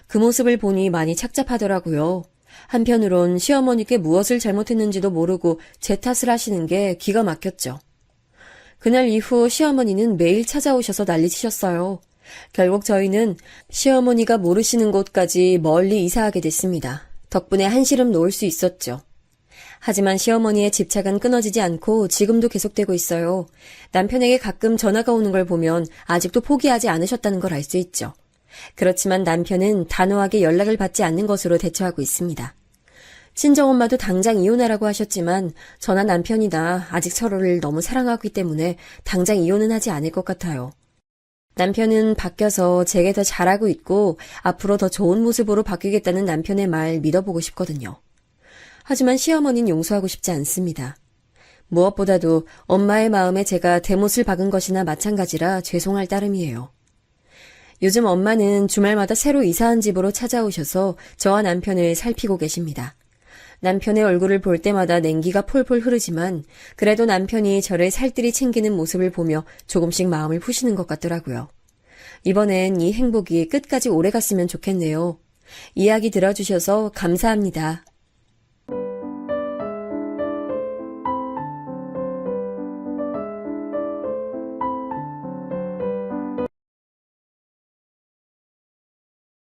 그 모습을 보니 많이 착잡하더라고요. 한편으론 시어머니께 무엇을 잘못했는지도 모르고 제 탓을 하시는 게 기가 막혔죠. 그날 이후 시어머니는 매일 찾아오셔서 난리치셨어요. 결국 저희는 시어머니가 모르시는 곳까지 멀리 이사하게 됐습니다. 덕분에 한시름 놓을 수 있었죠. 하지만 시어머니의 집착은 끊어지지 않고 지금도 계속되고 있어요. 남편에게 가끔 전화가 오는 걸 보면 아직도 포기하지 않으셨다는 걸 알 수 있죠. 그렇지만 남편은 단호하게 연락을 받지 않는 것으로 대처하고 있습니다. 친정엄마도 당장 이혼하라고 하셨지만 저나 남편이나 아직 서로를 너무 사랑하기 때문에 당장 이혼은 하지 않을 것 같아요. 남편은 바뀌어서 제게 더 잘하고 있고 앞으로 더 좋은 모습으로 바뀌겠다는 남편의 말 믿어보고 싶거든요. 하지만 시어머니는 용서하고 싶지 않습니다. 무엇보다도 엄마의 마음에 제가 대못을 박은 것이나 마찬가지라 죄송할 따름이에요. 요즘 엄마는 주말마다 새로 이사한 집으로 찾아오셔서 저와 남편을 살피고 계십니다. 남편의 얼굴을 볼 때마다 냉기가 폴폴 흐르지만 그래도 남편이 저를 살뜰히 챙기는 모습을 보며 조금씩 마음을 푸시는 것 같더라고요. 이번엔 이 행복이 끝까지 오래 갔으면 좋겠네요. 이야기 들어주셔서 감사합니다.